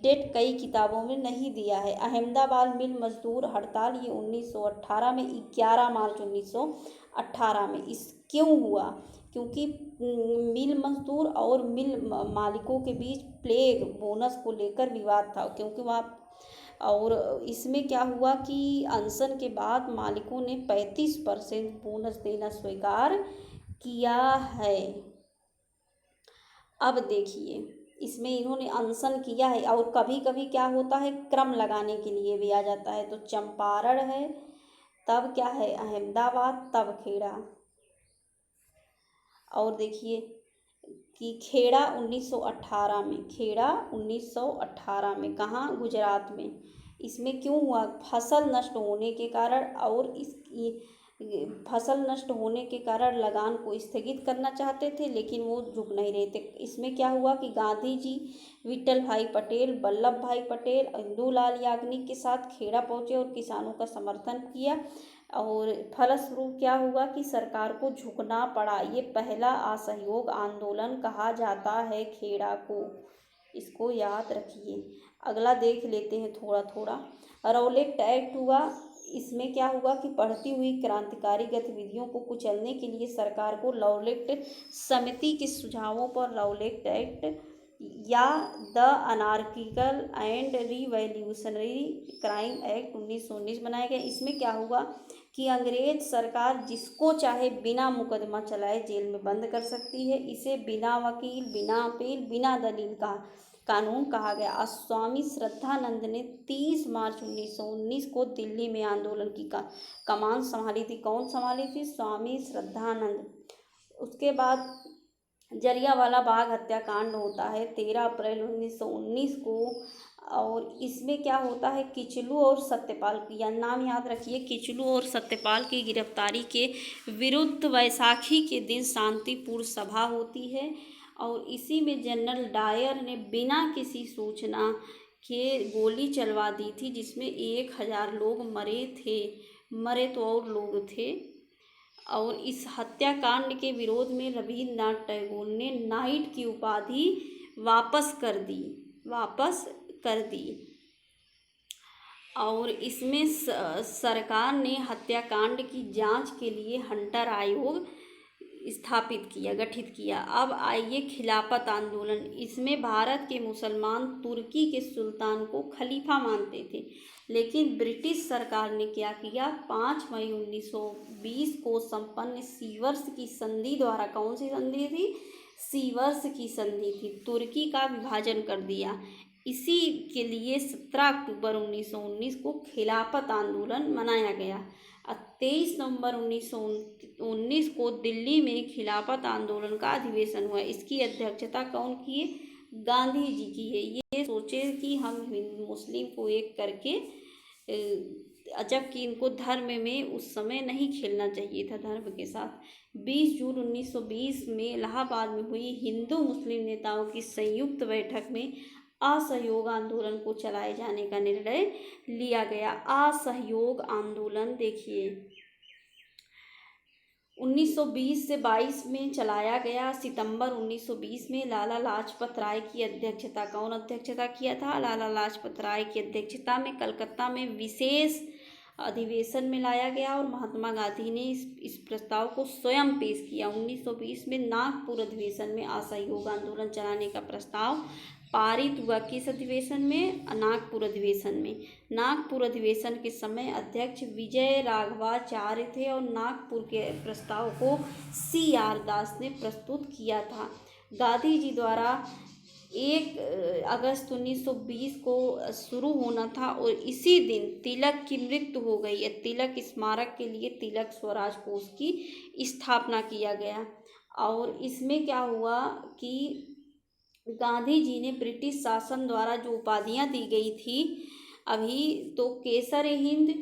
डेट कई किताबों में नहीं दिया है। अहमदाबाद मिल मजदूर हड़ताल ये 1918 में, 11 मार्च 1918 में। इस क्यों हुआ? क्योंकि मिल मजदूर और मिल मालिकों के बीच प्लेग बोनस को लेकर विवाद था। क्योंकि वहाँ और इसमें क्या हुआ कि अनशन के बाद मालिकों ने 35% बोनस देना स्वीकार किया है। अब देखिए, इसमें इन्होंने अनशन किया है और कभी कभी क्या होता है, क्रम लगाने के लिए भी आ जाता है। तो चंपारण है, तब क्या है? अहमदाबाद, तब खेड़ा। और देखिए कि खेड़ा 1918 में, खेड़ा 1918 में कहाँ? गुजरात में। इसमें क्यों हुआ? फसल नष्ट होने के कारण, और फसल नष्ट होने के कारण लगान को स्थगित करना चाहते थे, लेकिन वो झुक नहीं रहे थे। इसमें क्या हुआ कि गांधी जी विट्ठल भाई पटेल, वल्लभ भाई पटेल, इंदुलाल याग्निक के साथ खेड़ा पहुंचे और किसानों का समर्थन किया। और फलस्वरूप क्या हुआ कि सरकार को झुकना पड़ा। ये पहला असहयोग आंदोलन कहा जाता है खेड़ा को, इसको याद रखिए। अगला देख लेते हैं थोड़ा थोड़ा। रौलेट एक्ट हुआ, इसमें क्या हुआ कि बढ़ती हुई क्रांतिकारी गतिविधियों को कुचलने के लिए सरकार को रौलेट समिति के सुझावों पर रौलेट एक्ट या the anarchical and revolutionary crime act 1919 बनाया गया। इसमें क्या हुआ कि अंग्रेज सरकार जिसको चाहे बिना मुकदमा चलाए जेल में बंद कर सकती है। इसे बिना वकील, बिना अपील, बिना दलील का कानून कहा गया। स्वामी श्रद्धानंद ने 30 मार्च 1919 को दिल्ली में आंदोलन की कमान संभाली थी। कौन संभाली थी? स्वामी श्रद्धानंद। उसके बाद जलियांवाला बाग हत्याकांड होता है 13 अप्रैल 1919 को, और इसमें क्या होता है, किचलू और सत्यपाल की, या नाम याद रखिए, किचलू और सत्यपाल की गिरफ्तारी के विरुद्ध वैसाखी के दिन शांतिपूर्ण सभा होती है। और इसी में जनरल डायर ने बिना किसी सूचना के गोली चलवा दी थी, जिसमें 1000 लोग मरे थे। मरे तो और लोग थे। और इस हत्याकांड के विरोध में रविन्द्रनाथ टैगोर ने नाइट की उपाधि वापस कर दी। और इसमें सरकार ने हत्याकांड की जांच के लिए हंटर आयोग गठित किया। अब आइए खिलाफत आंदोलन। इसमें भारत के मुसलमान तुर्की के सुल्तान को खलीफा मानते थे, लेकिन ब्रिटिश सरकार ने क्या किया, 5 मई 1920 को संपन्न सीवर्स की संधि द्वारा, कौन सी संधि थी? सीवर्स की संधि थी, तुर्की का विभाजन कर दिया। इसी के लिए 17 अक्टूबर 1919 को खिलाफत आंदोलन मनाया गया। 23 नवंबर 1919 को दिल्ली में खिलाफत आंदोलन का अधिवेशन हुआ। इसकी अध्यक्षता कौन की है? गांधी जी की है। ये सोचे कि हम हिंदू मुस्लिम को एक करके, जबकि इनको धर्म में उस समय नहीं खेलना चाहिए था धर्म के साथ। 20 जून 1920 में इलाहाबाद में हुई हिंदू मुस्लिम नेताओं की संयुक्त बैठक में असहयोग आंदोलन को चलाए जाने का निर्णय लिया गया। असहयोग आंदोलन देखिए 1920 से 22 में चलाया गया। सितंबर 1920 में लाला लाजपत राय की अध्यक्षता, कौन अध्यक्षता किया था? लाला लाजपत राय की अध्यक्षता में कलकत्ता में विशेष अधिवेशन में लाया गया और महात्मा गांधी ने इस प्रस्ताव को स्वयं पेश किया। 1920 में नागपुर अधिवेशन में असहयोग आंदोलन चलाने का प्रस्ताव पारित हुआ। किस अधिवेशन में? नागपुर अधिवेशन में। नागपुर अधिवेशन के समय अध्यक्ष विजय राघवाचार्य थे और नागपुर के प्रस्ताव को CR दास ने प्रस्तुत किया था। गांधी जी द्वारा 1 अगस्त 1920 को शुरू होना था और इसी दिन तिलक की मृत्यु हो गई है। तिलक स्मारक के लिए तिलक स्वराज कोष की स्थापना किया गया। और इसमें क्या हुआ कि गांधी जी ने ब्रिटिश शासन द्वारा जो उपाधियां दी गई थी अभी, तो केसर हिंद,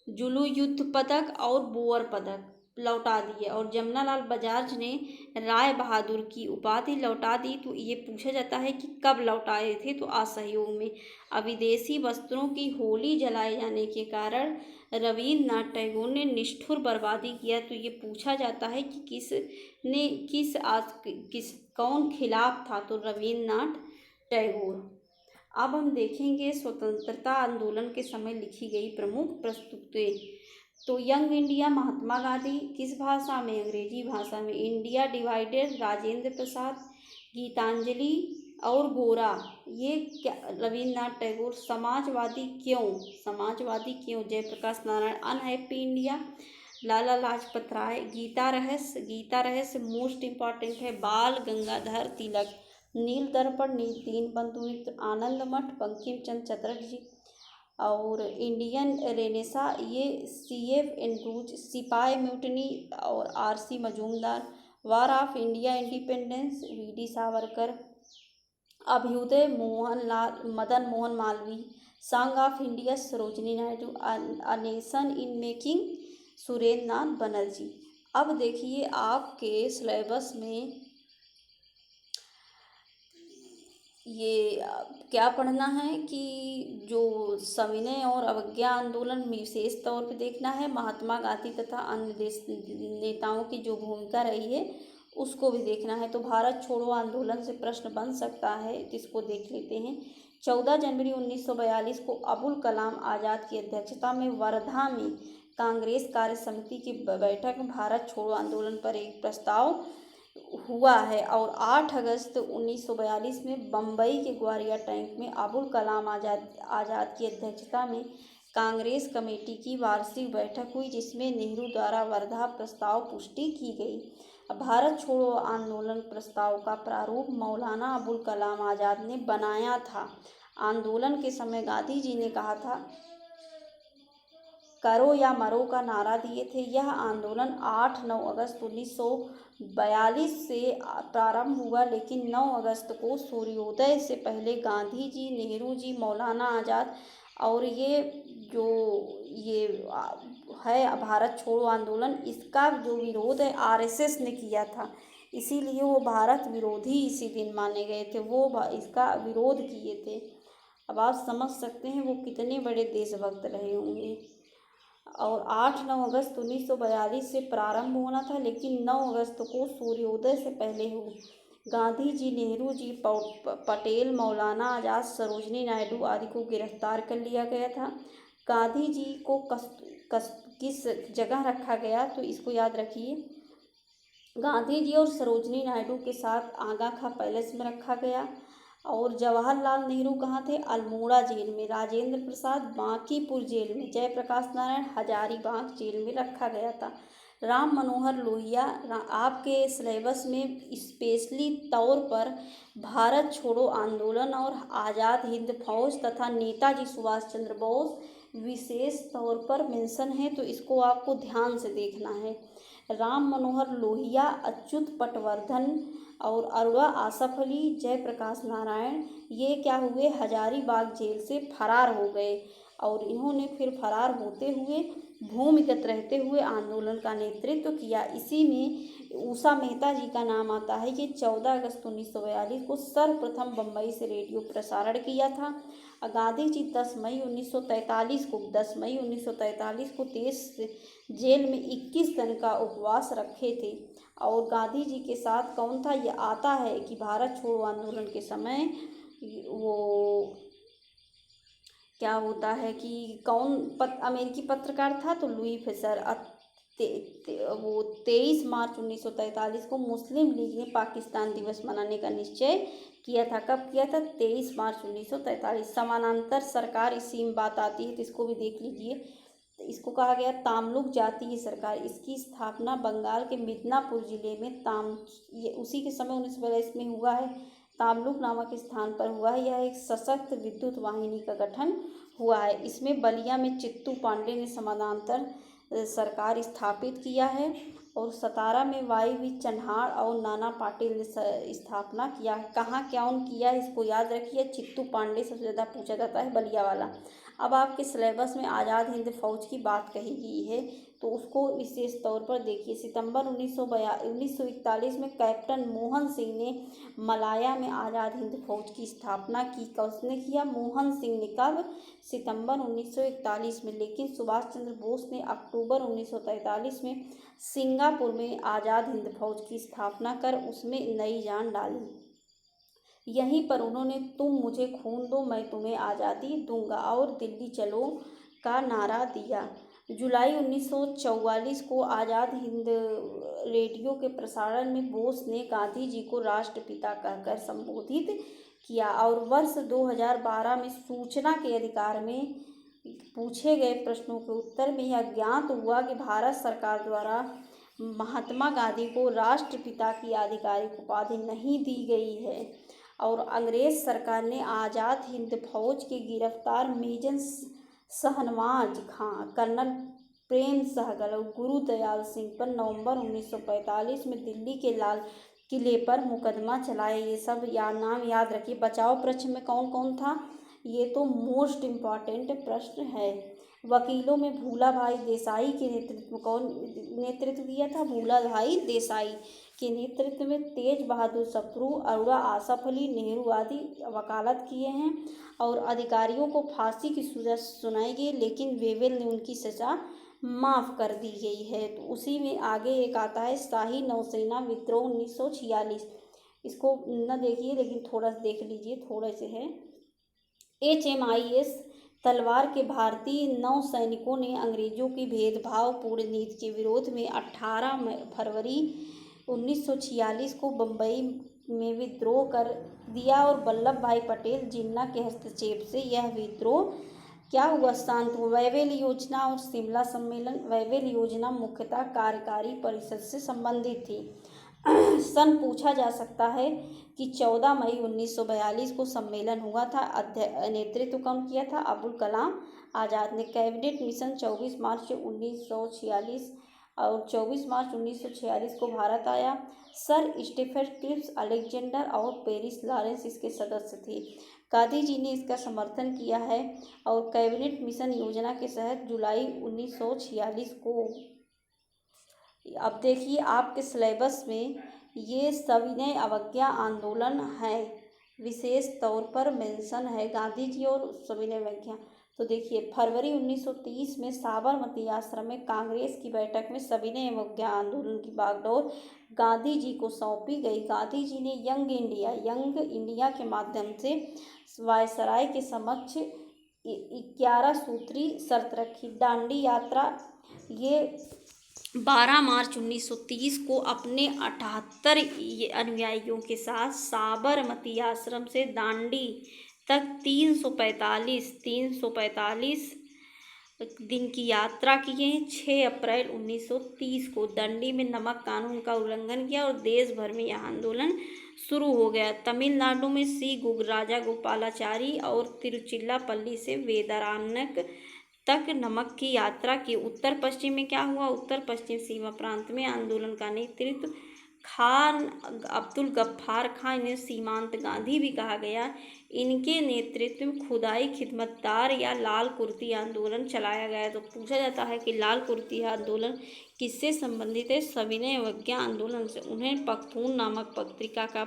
जुलू युद्ध पदक और बोअर पदक लौटा दिए, और जमनालाल बजाज ने राय बहादुर की उपाधि लौटा दी। तो ये पूछा जाता है कि कब लौटाए थे, तो असहयोग में। अविदेशी वस्त्रों की होली जलाए जाने के कारण रविन्द्रनाथ टैगोर ने निष्ठुर बर्बादी किया। तो ये पूछा जाता है कि कौन खिलाफ था, तो रविन्द्रनाथ टैगोर। अब हम देखेंगे स्वतंत्रता आंदोलन के समय लिखी गई प्रमुख प्रस्तुतियाँ। तो यंग इंडिया महात्मा गांधी, किस भाषा में? अंग्रेजी भाषा में। इंडिया डिवाइडेड राजेंद्र प्रसाद, गीतांजलि और गोरा, ये क्या? रविन्द्रनाथ टैगोर। समाजवादी क्यों? Jayaprakash Narayan, unhappy India, Lala Lajpat Rai. गीता रहस्य मोस्ट इम्पॉर्टेंट है। बाल गंगाधर तिलक, नील दर्पण, नील तीन बंधु मित्र, आनंद मठ, बंकिम चंद्र चटर्जी। और इंडियन रेनेसा, ये CF एंड्रूज, सिपाही म्यूटनी और RC Majumdar. War of India independence, VD Savarkar. Abhyudaya, Madan Mohan Malaviya. Song of India, Sarojini Naidu. A nation in making, Surendra Nath Banerjee. अब देखिए आपके सिलेबस में ये क्या पढ़ना है कि जो सविनय और अवज्ञा आंदोलन में विशेष तौर पे देखना है, महात्मा गांधी तथा अन्य देश नेताओं की जो भूमिका रही है उसको भी देखना है। तो भारत छोड़ो आंदोलन से प्रश्न बन सकता है, इसको देख लेते हैं। 14 जनवरी 1942 को अबुल कलाम आज़ाद की अध्यक्षता में वर्धा में कांग्रेस कार्य समिति की बैठक में भारत छोड़ो आंदोलन पर एक प्रस्ताव हुआ है और 8 अगस्त 1942 में बम्बई के ग्वालियर टैंक में अबुल कलाम आज़ाद की अध्यक्षता में कांग्रेस कमेटी की वार्षिक बैठक हुई, जिसमें नेहरू द्वारा वर्धा प्रस्ताव पुष्टि की गई। भारत छोड़ो आंदोलन प्रस्ताव का प्रारूप मौलाना अबुल कलाम आज़ाद ने बनाया था। आंदोलन के समय गांधी जी ने कहा था, करो या मरो का नारा दिए थे। यह आंदोलन 8-9 अगस्त 1942 से प्रारंभ हुआ, लेकिन 9 अगस्त को सूर्योदय से पहले गांधी जी, नेहरू जी, मौलाना आज़ाद और ये जो ये है भारत छोड़ो आंदोलन, इसका जो विरोध है आरएसएस ने किया था, इसीलिए वो भारत विरोधी इसी दिन माने गए थे। वो इसका विरोध किए थे। अब आप समझ सकते हैं वो कितने बड़े देशभक्त रहे होंगे। और 8-9 अगस्त 1942 से प्रारंभ होना था, लेकिन 9 अगस्त को सूर्योदय से पहले हो। गांधी जी, नेहरू जी, पटेल, मौलाना आज़ाद, सरोजनी नायडू आदि को गिरफ्तार कर लिया गया था। गांधी जी को किस जगह रखा गया, तो इसको याद रखिए। गांधी जी और सरोजनी नायडू के साथ आगा खा पैलेस में रखा गया। और जवाहरलाल नेहरू कहाँ थे? अल्मोड़ा जेल में। राजेंद्र प्रसाद बांकीपुर जेल में। जयप्रकाश नारायण हजारीबाग जेल में रखा गया था। राम मनोहर लोहिया, आपके सिलेबस में स्पेशली तौर पर भारत छोड़ो आंदोलन और आज़ाद हिंद फौज तथा नेताजी सुभाष चंद्र बोस विशेष तौर पर मेंशन है, तो इसको आपको ध्यान से देखना है। राम मनोहर लोहिया, अच्युत पटवर्धन और अरुणा आसफ अली, जयप्रकाश नारायण, ये क्या हुए? हजारीबाग जेल से फरार हो गए और इन्होंने फिर फरार होते हुए भूमिगत रहते हुए आंदोलन का नेतृत्व किया। इसी में उषा मेहता जी का नाम आता है कि 14 अगस्त 1942 को सर्वप्रथम बम्बई से रेडियो प्रसारण किया था। गांधी जी 10 मई 1943 को देश जेल में 21 दिन का उपवास रखे थे। और गांधी जी के साथ कौन था? ये आता है कि भारत छोड़ो आंदोलन के समय वो क्या होता है कि कौन अमेरिकी पत्रकार था, तो लुई फिशर। वो 23 मार्च 1943 को मुस्लिम लीग ने पाकिस्तान दिवस मनाने का निश्चय किया था। कब किया था? 23 मार्च 1943। समानांतर सरकार, इसी में बात आती है, तो इसको भी देख लीजिए। इसको कहा गया तामलुक जातीय सरकार। इसकी स्थापना बंगाल के मिदनापुर जिले में ये उसी के समय 1942 में हुआ है। तामलुक नामक स्थान पर हुआ है। यह एक सशक्त विद्युत वाहिनी का गठन हुआ है। इसमें बलिया में चित्तू पांडे ने समानांतर सरकार स्थापित किया है और सतारा में वाई चन्हाड़ और नाना पाटिल ने स्थापना किया। कहाँ क्या उन किया है, इसको याद रखिए। चित्तू पांडे सबसे ज़्यादा पूछा जाता है, बलिया वाला। अब आपके सिलेबस में आज़ाद हिंद फौज की बात कही गई है, तो उसको विशेष तौर पर देखिए। सितंबर 1941 में कैप्टन मोहन सिंह ने मलाया में आज़ाद हिंद फौज की स्थापना की। उसने किया मोहन सिंह ने। कब? सितंबर 1941 में। लेकिन सुभाष चंद्र बोस ने अक्टूबर 1943 में सिंगापुर में आज़ाद हिंद फौज की स्थापना कर उसमें नई जान डाली। यहीं पर उन्होंने तुम मुझे खून दो मैं तुम्हें आज़ादी दूंगा और दिल्ली चलो का नारा दिया। जुलाई 1944 को आज़ाद हिंद रेडियो के प्रसारण में बोस ने गांधी जी को राष्ट्रपिता कहकर संबोधित किया। और वर्ष 2012 में सूचना के अधिकार में पूछे गए प्रश्नों के उत्तर में यह ज्ञात हुआ कि भारत सरकार द्वारा महात्मा गांधी को राष्ट्रपिता की आधिकारिक उपाधि नहीं दी गई है। और अंग्रेज सरकार ने आज़ाद हिंद फौज के गिरफ्तार मेजर शहनवाज खां, कर्नल प्रेम सहगल और गुरु दयाल सिंह पर नवंबर 1945 में दिल्ली के लाल किले पर मुकदमा चलाए। ये सब नाम याद रखिए। बचाव पक्ष में कौन कौन था, ये तो मोस्ट इम्पॉर्टेंट प्रश्न है। वकीलों में भूला भाई देसाई के नेतृत्व किया था? भूला भाई देसाई। के नेतृत्व में तेज बहादुर सप्रू, अरोड़ा, आसफ अली, नेहरू आदि वकालत किए हैं और अधिकारियों को फांसी की सजा सुनाई गई, लेकिन वेवेल ने उनकी सजा माफ़ कर दी गई है। तो उसी में आगे एक आता है शाही नौसेना विद्रोह 1946। इसको न देखिए लेकिन थोड़ा सा देख लीजिए, थोड़े से है। HMIS तलवार के भारतीय नौसैनिकों ने अंग्रेजों की भेदभावपूर्ण नीति के विरोध में 18 फरवरी 1946 को बम्बई में विद्रोह कर दिया और वल्लभ भाई पटेल जिन्ना के हस्तक्षेप से यह विद्रोह क्या हुआ, शांत हुआ। वेवेल योजना और शिमला सम्मेलन। वेवेल योजना मुख्यतः कार्यकारी परिषद से संबंधित थी। सन पूछा जा सकता है कि 14 मई 1942 को सम्मेलन हुआ था। नेतृत्व कौन किया था? अबुल कलाम आज़ाद ने। कैबिनेट मिशन 24 मार्च 1946 और 24 मार्च 1946 को भारत आया। सर स्टीफन क्लिप्स, अलेक्जेंडर और पेरिस लॉरेंस इसके सदस्य थे। गांधी जी ने इसका समर्थन किया है और कैबिनेट मिशन योजना के तहत जुलाई 1946 को, अब देखिए आपके सिलेबस में ये सविनय अवज्ञा आंदोलन है, विशेष तौर पर मेंशन है गांधी जी और सविनय अवज्ञा। तो देखिए फरवरी 1930 में साबरमती आश्रम में कांग्रेस की बैठक में सविनय अवज्ञा आंदोलन की बागडोर गांधी जी को सौंपी गई। गांधी जी ने यंग इंडिया के माध्यम से वायसराय के समक्ष 11 सूत्री शर्त रखी। दांडी यात्रा, ये 12 मार्च 1930 को अपने 78 अनुयायियों के साथ साबरमती आश्रम से दांडी तक 345 दिन की यात्रा किए। 6 अप्रैल 1930 को दंडी में नमक कानून का उल्लंघन किया और देश भर में यह आंदोलन शुरू हो गया। तमिलनाडु में सी राजा गोपालाचारी और तिरुचिरापल्ली से वेदारण्यक तक नमक की यात्रा की। उत्तर पश्चिम में क्या हुआ? उत्तर पश्चिम सीमा प्रांत में आंदोलन का नेतृत्व खान अब्दुल गफ्फार खान, इन्हें सीमांत गांधी भी कहा गया। इनके नेतृत्व में खुदाई खिदमतगार या लाल कुर्ती आंदोलन चलाया गया। तो पूछा जाता है कि लाल कुर्ती आंदोलन किससे संबंधित है? सविनय अवज्ञा आंदोलन से। उन्हें पख्तून नामक पत्रिका का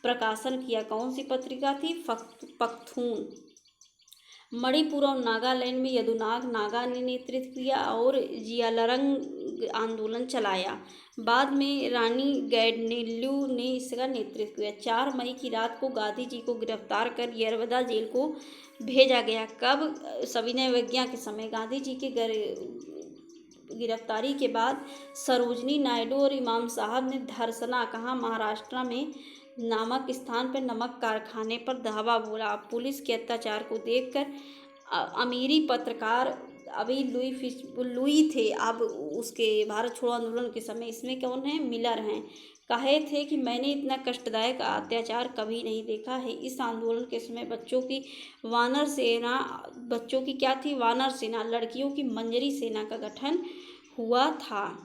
प्रकाशन किया। कौन सी पत्रिका थी? पख्तून। मणिपुर और नागालैंड में यदुनाग नागा ने नेतृत्व किया और जियालरंग आंदोलन चलाया। बाद में रानी गैडिनल्यू ने इसका नेतृत्व किया। 4 मई की रात को गांधी जी को गिरफ्तार कर यरवदा जेल को भेजा गया। कब? सविनय अवज्ञा के समय। गांधी जी के गिरफ्तारी के बाद सरोजनी नायडू और इमाम साहब ने धरसना, कहाँ? महाराष्ट्र में नामक स्थान पर नमक कारखाने पर धावा बोला। पुलिस के अत्याचार को देखकर अमीरी पत्रकार अभी लुई थे, अब उसके भारत छोड़ो आंदोलन के समय। इसमें कौन है? मिलर हैं। कहे थे कि मैंने इतना कष्टदायक अत्याचार कभी नहीं देखा है। इस आंदोलन के समय बच्चों की क्या थी? वानर सेना, लड़कियों की मंजरी सेना का गठन हुआ था।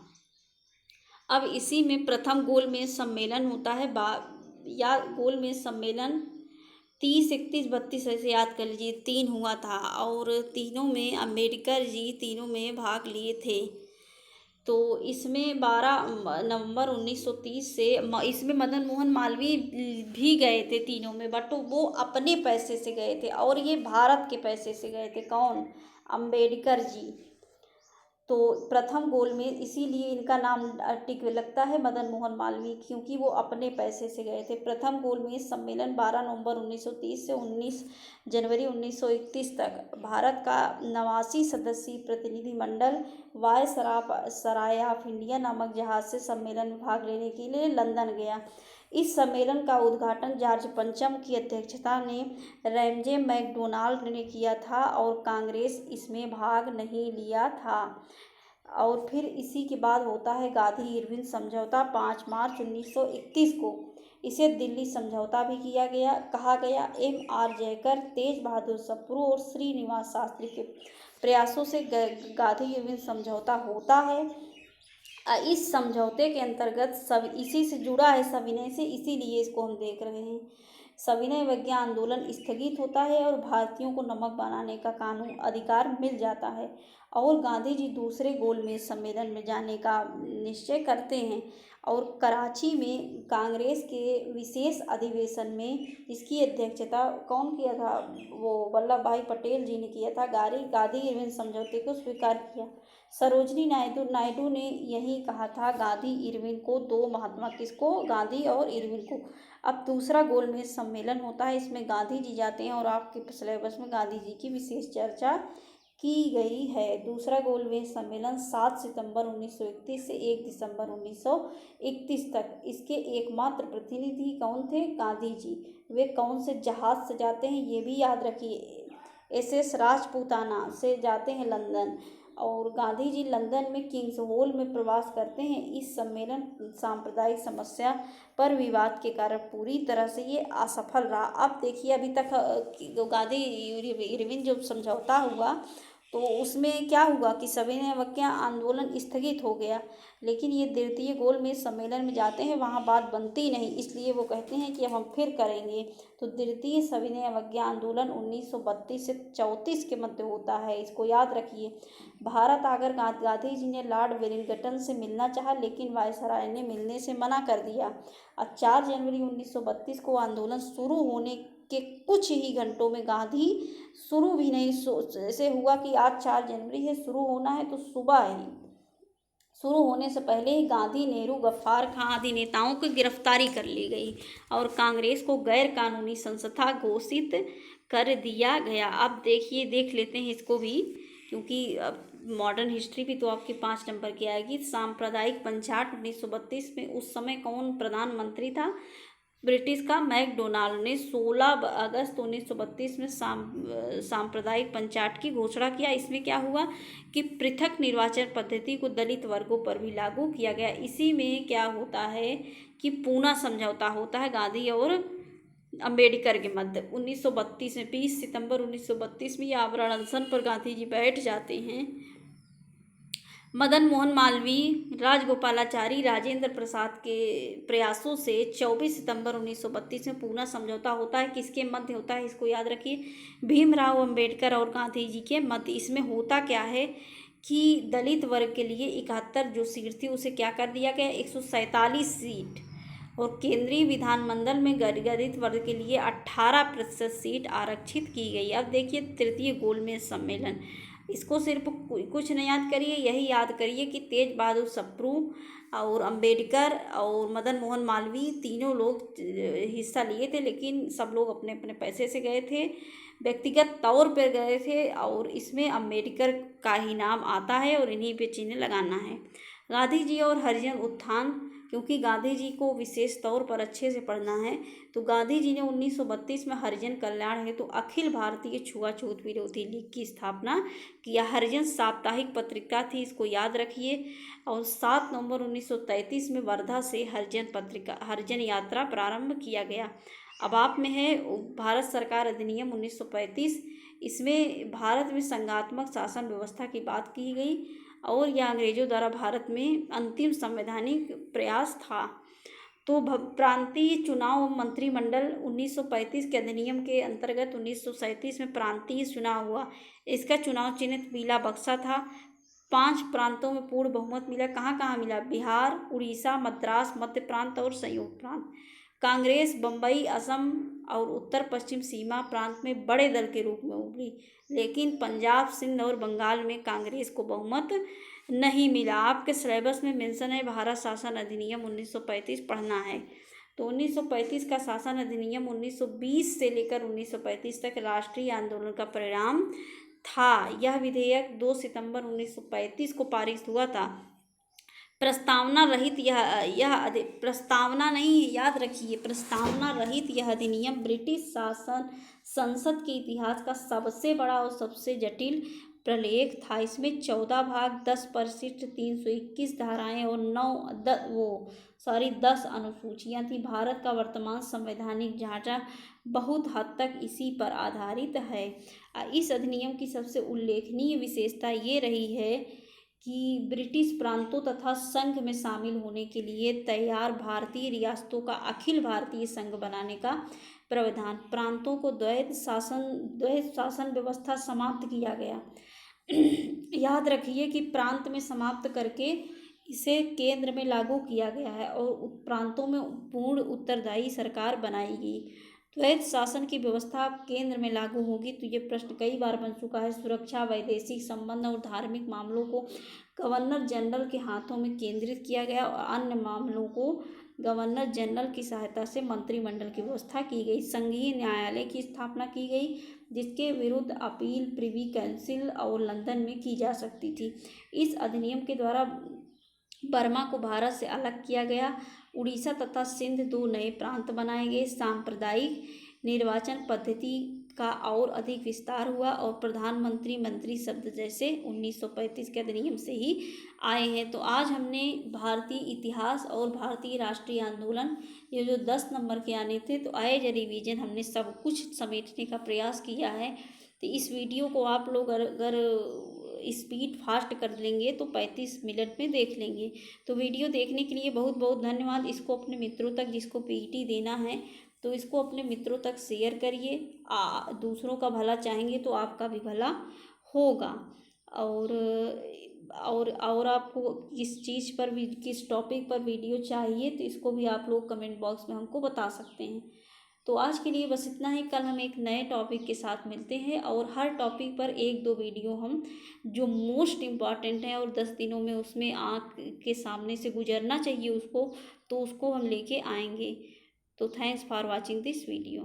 अब इसी में प्रथम गोलमेज सम्मेलन होता है। या गोलमेज सम्मेलन 30, 31, 32 ऐसे याद कर लीजिए। 3 हुआ था और तीनों में अम्बेडकर जी तीनों में भाग लिए थे। तो इसमें 12 नवंबर 1930 से इसमें मदन मोहन मालवीय भी गए थे तीनों में, बट वो अपने पैसे से गए थे और ये भारत के पैसे से गए थे। कौन? अम्बेडकर जी। तो प्रथम गोलमेज, इसीलिए इनका नाम टिक लगता है मदन मोहन मालवीय, क्योंकि वो अपने पैसे से गए थे। प्रथम गोलमेज सम्मेलन 12 नवंबर 1930 से 19 जनवरी 1931 तक। भारत का 89 सदस्यीय प्रतिनिधिमंडल वायसराय ऑफ इंडिया नामक जहाज से सम्मेलन में भाग लेने के लिए लंदन गया। इस सम्मेलन का उद्घाटन जॉर्ज पंचम की अध्यक्षता में रैमजे मैकडोनाल्ड ने किया था और कांग्रेस इसमें भाग नहीं लिया था। और फिर इसी के बाद होता है गांधी इरविन समझौता 5 मार्च 1931 को। इसे दिल्ली समझौता भी कहा गया। M.R. जयकर, तेज बहादुर सप्रू और श्रीनिवास शास्त्री के प्रयासों से गांधी इरविन समझौता होता है। इस समझौते के अंतर्गत सब इसी से जुड़ा है, सविनय से, इसीलिए इसको हम देख रहे हैं। सविनय अवज्ञा आंदोलन स्थगित होता है और भारतीयों को नमक बनाने का कानून अधिकार मिल जाता है। और गांधी जी दूसरे गोलमेज सम्मेलन में जाने का निश्चय करते हैं और कराची में कांग्रेस के विशेष अधिवेशन में, जिसकी अध्यक्षता कौन किया था, वो वल्लभ भाई पटेल जी ने किया था, गांधी इरविन समझौते को स्वीकार किया। सरोजनी नायडू ने यही कहा था गांधी इरविन को, दो महात्मा किसको, गांधी और इरविन को। अब दूसरा गोलमेज सम्मेलन होता है, इसमें गांधी जी जाते हैं और आपके सिलेबस में गांधी जी की विशेष चर्चा की गई है। दूसरा गोलमेज सम्मेलन 7 सितंबर 1931 से 1 दिसंबर 1931 तक। इसके एकमात्र प्रतिनिधि कौन थे, गांधी जी। वे कौन से जहाज से जाते हैं ये भी याद रखिए, SS राजपूताना से जाते हैं लंदन। और गांधी जी लंदन में किंग्स हॉल में प्रवास करते हैं। इस सम्मेलन सांप्रदायिक समस्या पर विवाद के कारण पूरी तरह से ये असफल रहा। अब देखिए अभी तक गांधी इरविन जो समझौता हुआ तो उसमें क्या हुआ कि सविनय अवज्ञा आंदोलन स्थगित हो गया, लेकिन ये द्वितीय गोलमेज सम्मेलन में जाते हैं, वहाँ बात बनती नहीं, इसलिए वो कहते हैं कि अब हम फिर करेंगे। तो द्वितीय सविनय अवज्ञा आंदोलन 1932 से 34 के मध्य होता है, इसको याद रखिए। भारत आकर गांधी जी ने लॉर्ड वेलिंगटन से मिलना चाहा, लेकिन वायसराय ने मिलने से मना कर दिया। 4 जनवरी 1932 को आंदोलन शुरू होने के कुछ ही घंटों में गांधी शुरू भी नहीं ऐसे हुआ कि आज 4 जनवरी है, शुरू होना है तो सुबह ही शुरू होने से पहले ही गांधी, नेहरू, गफ्फार खां आदि नेताओं की गिरफ्तारी कर ली गई और कांग्रेस को गैर कानूनी संस्था घोषित कर दिया गया। अब देखिए, देख लेते हैं इसको भी, क्योंकि अब मॉडर्न हिस्ट्री भी तो आपकी 5 नंबर की आएगी। सांप्रदायिक पंचायत 1932 में उस समय कौन प्रधानमंत्री था, ब्रिटिश का मैकडोनाल्ड ने 16 अगस्त 1932 में सांप्रदायिक पंचायत की घोषणा किया। इसमें क्या हुआ कि पृथक निर्वाचन पद्धति को दलित वर्गों पर भी लागू किया गया। इसी में क्या होता है कि पूना समझौता होता है गांधी और अंबेडकर के मध्य 1932 में। 20 सितंबर 1932 में आवरण अनशन पर गांधी जी बैठ जाते हैं। मदन मोहन मालवीय, राजगोपालाचारी, राजेंद्र प्रसाद के प्रयासों से 24 सितंबर 1932 में पूना समझौता होता है। किसके मध्य होता है, इसको याद रखिए, भीमराव अंबेडकर और गांधी जी के मध्य। इसमें होता क्या है कि दलित वर्ग के लिए 71 जो सीट थी उसे क्या कर दिया गया, 147 सीट, और केंद्रीय विधानमंडल में दलित वर्ग के लिए 18% सीट आरक्षित की गई। अब देखिए तृतीय गोलमेज सम्मेलन, इसको सिर्फ कुछ नहीं याद करिए, यही याद करिए कि तेज बहादुर सप्रू और अंबेडकर और मदन मोहन मालवीय तीनों लोग हिस्सा लिए थे, लेकिन सब लोग अपने अपने पैसे से गए थे, व्यक्तिगत तौर पर गए थे, और इसमें अंबेडकर का ही नाम आता है और इन्हीं पे चिन्ह लगाना है। गांधी जी और हरिजन उत्थान, क्योंकि गांधी जी को विशेष तौर पर अच्छे से पढ़ना है, तो गांधी जी ने 1932 में हरिजन कल्याण हेतु तो अखिल भारतीय छुआछूत विरोधी लीग की स्थापना किया। हरिजन साप्ताहिक पत्रिका थी, इसको याद रखिए। और 7 नवंबर 1933 में वर्धा से हरिजन यात्रा प्रारंभ किया गया। अब आप में है भारत सरकार अधिनियम 1935, इसमें भारत में संघात्मक शासन व्यवस्था की बात की गई और यह अंग्रेजों द्वारा भारत में अंतिम संवैधानिक प्रयास था। तो प्रांतीय चुनाव मंत्रिमंडल 1935 के अधिनियम के अंतर्गत 1937 में प्रांतीय चुनाव हुआ। इसका चुनाव चिन्ह पीला बक्सा था। 5 प्रांतों में पूर्ण बहुमत मिला। कहाँ कहाँ मिला, बिहार, उड़ीसा, मद्रास, मध्य प्रांत और संयुक्त प्रांत। कांग्रेस बम्बई, असम और उत्तर पश्चिम सीमा प्रांत में बड़े दल के रूप में उभरी, लेकिन पंजाब, सिंध और बंगाल में कांग्रेस को बहुमत नहीं मिला। आपके सिलेबस में मेंशन है भारत शासन अधिनियम 1935 पढ़ना है। तो 1935 का शासन अधिनियम 1920 से लेकर 1935 तक राष्ट्रीय आंदोलन का परिणाम था। यह विधेयक 2 सितंबर 1935 को पारित हुआ था। प्रस्तावना रहित प्रस्तावना नहीं, याद रखिए, प्रस्तावना रहित यह अधिनियम ब्रिटिश शासन संसद के इतिहास का सबसे बड़ा और सबसे जटिल प्रलेख था। इसमें 14 भाग, 10 परिशिष्ट, 321 धाराएं और 10 अनुसूचियां थी। भारत का वर्तमान संवैधानिक ढांचा बहुत हद तक इसी पर आधारित है। इस अधिनियम की सबसे उल्लेखनीय विशेषता ये रही है कि ब्रिटिश प्रांतों तथा संघ में शामिल होने के लिए तैयार भारतीय रियासतों का अखिल भारतीय संघ बनाने का प्रावधान। प्रांतों को द्वैध शासन व्यवस्था समाप्त किया गया। याद रखिए कि प्रांत में समाप्त करके इसे केंद्र में लागू किया गया है और प्रांतों में पूर्ण उत्तरदायी सरकार बनाई गई। द्वैध शासन की व्यवस्था अब केंद्र में लागू होगी। तो ये प्रश्न कई बार बन चुका है। सुरक्षा, वैदेशिक संबंध और धार्मिक मामलों को गवर्नर जनरल के हाथों में केंद्रित किया गया और अन्य मामलों को गवर्नर जनरल की सहायता से मंत्रिमंडल की व्यवस्था की गई। संघीय न्यायालय की स्थापना की गई जिसके विरुद्ध अपील प्रिवी काउंसिल और लंदन में की जा सकती थी। इस अधिनियम के द्वारा बर्मा को भारत से अलग किया गया। उड़ीसा तथा सिंध दो नए प्रांत बनाए गए। सांप्रदायिक निर्वाचन पद्धति का और अधिक विस्तार हुआ और प्रधानमंत्री मंत्री शब्द जैसे 1935 के अधिनियम से ही आए हैं। तो आज हमने भारतीय इतिहास और भारतीय राष्ट्रीय आंदोलन, ये जो 10 नंबर के आने थे, तो एज ए रिवीजन हमने सब कुछ समेटने का प्रयास किया है। तो इस वीडियो को आप लोग अगर स्पीड फास्ट कर लेंगे तो 35 मिनट में देख लेंगे। तो वीडियो देखने के लिए बहुत बहुत धन्यवाद। इसको अपने मित्रों तक, जिसको पीईटी देना है तो इसको अपने मित्रों तक शेयर करिए। दूसरों का भला चाहेंगे तो आपका भी भला होगा। और आपको किस चीज़ पर भी, किस टॉपिक पर वीडियो चाहिए तो इसको भी आप लोग कमेंट बॉक्स में हमको बता सकते हैं। तो आज के लिए बस इतना ही। कल हम एक नए टॉपिक के साथ मिलते हैं और हर टॉपिक पर 1-2 वीडियो हम जो मोस्ट इम्पॉर्टेंट है और 10 दिनों में उसमें आँख के सामने से गुजरना चाहिए उसको, तो उसको हम लेके आएंगे। तो thanks for watching this video.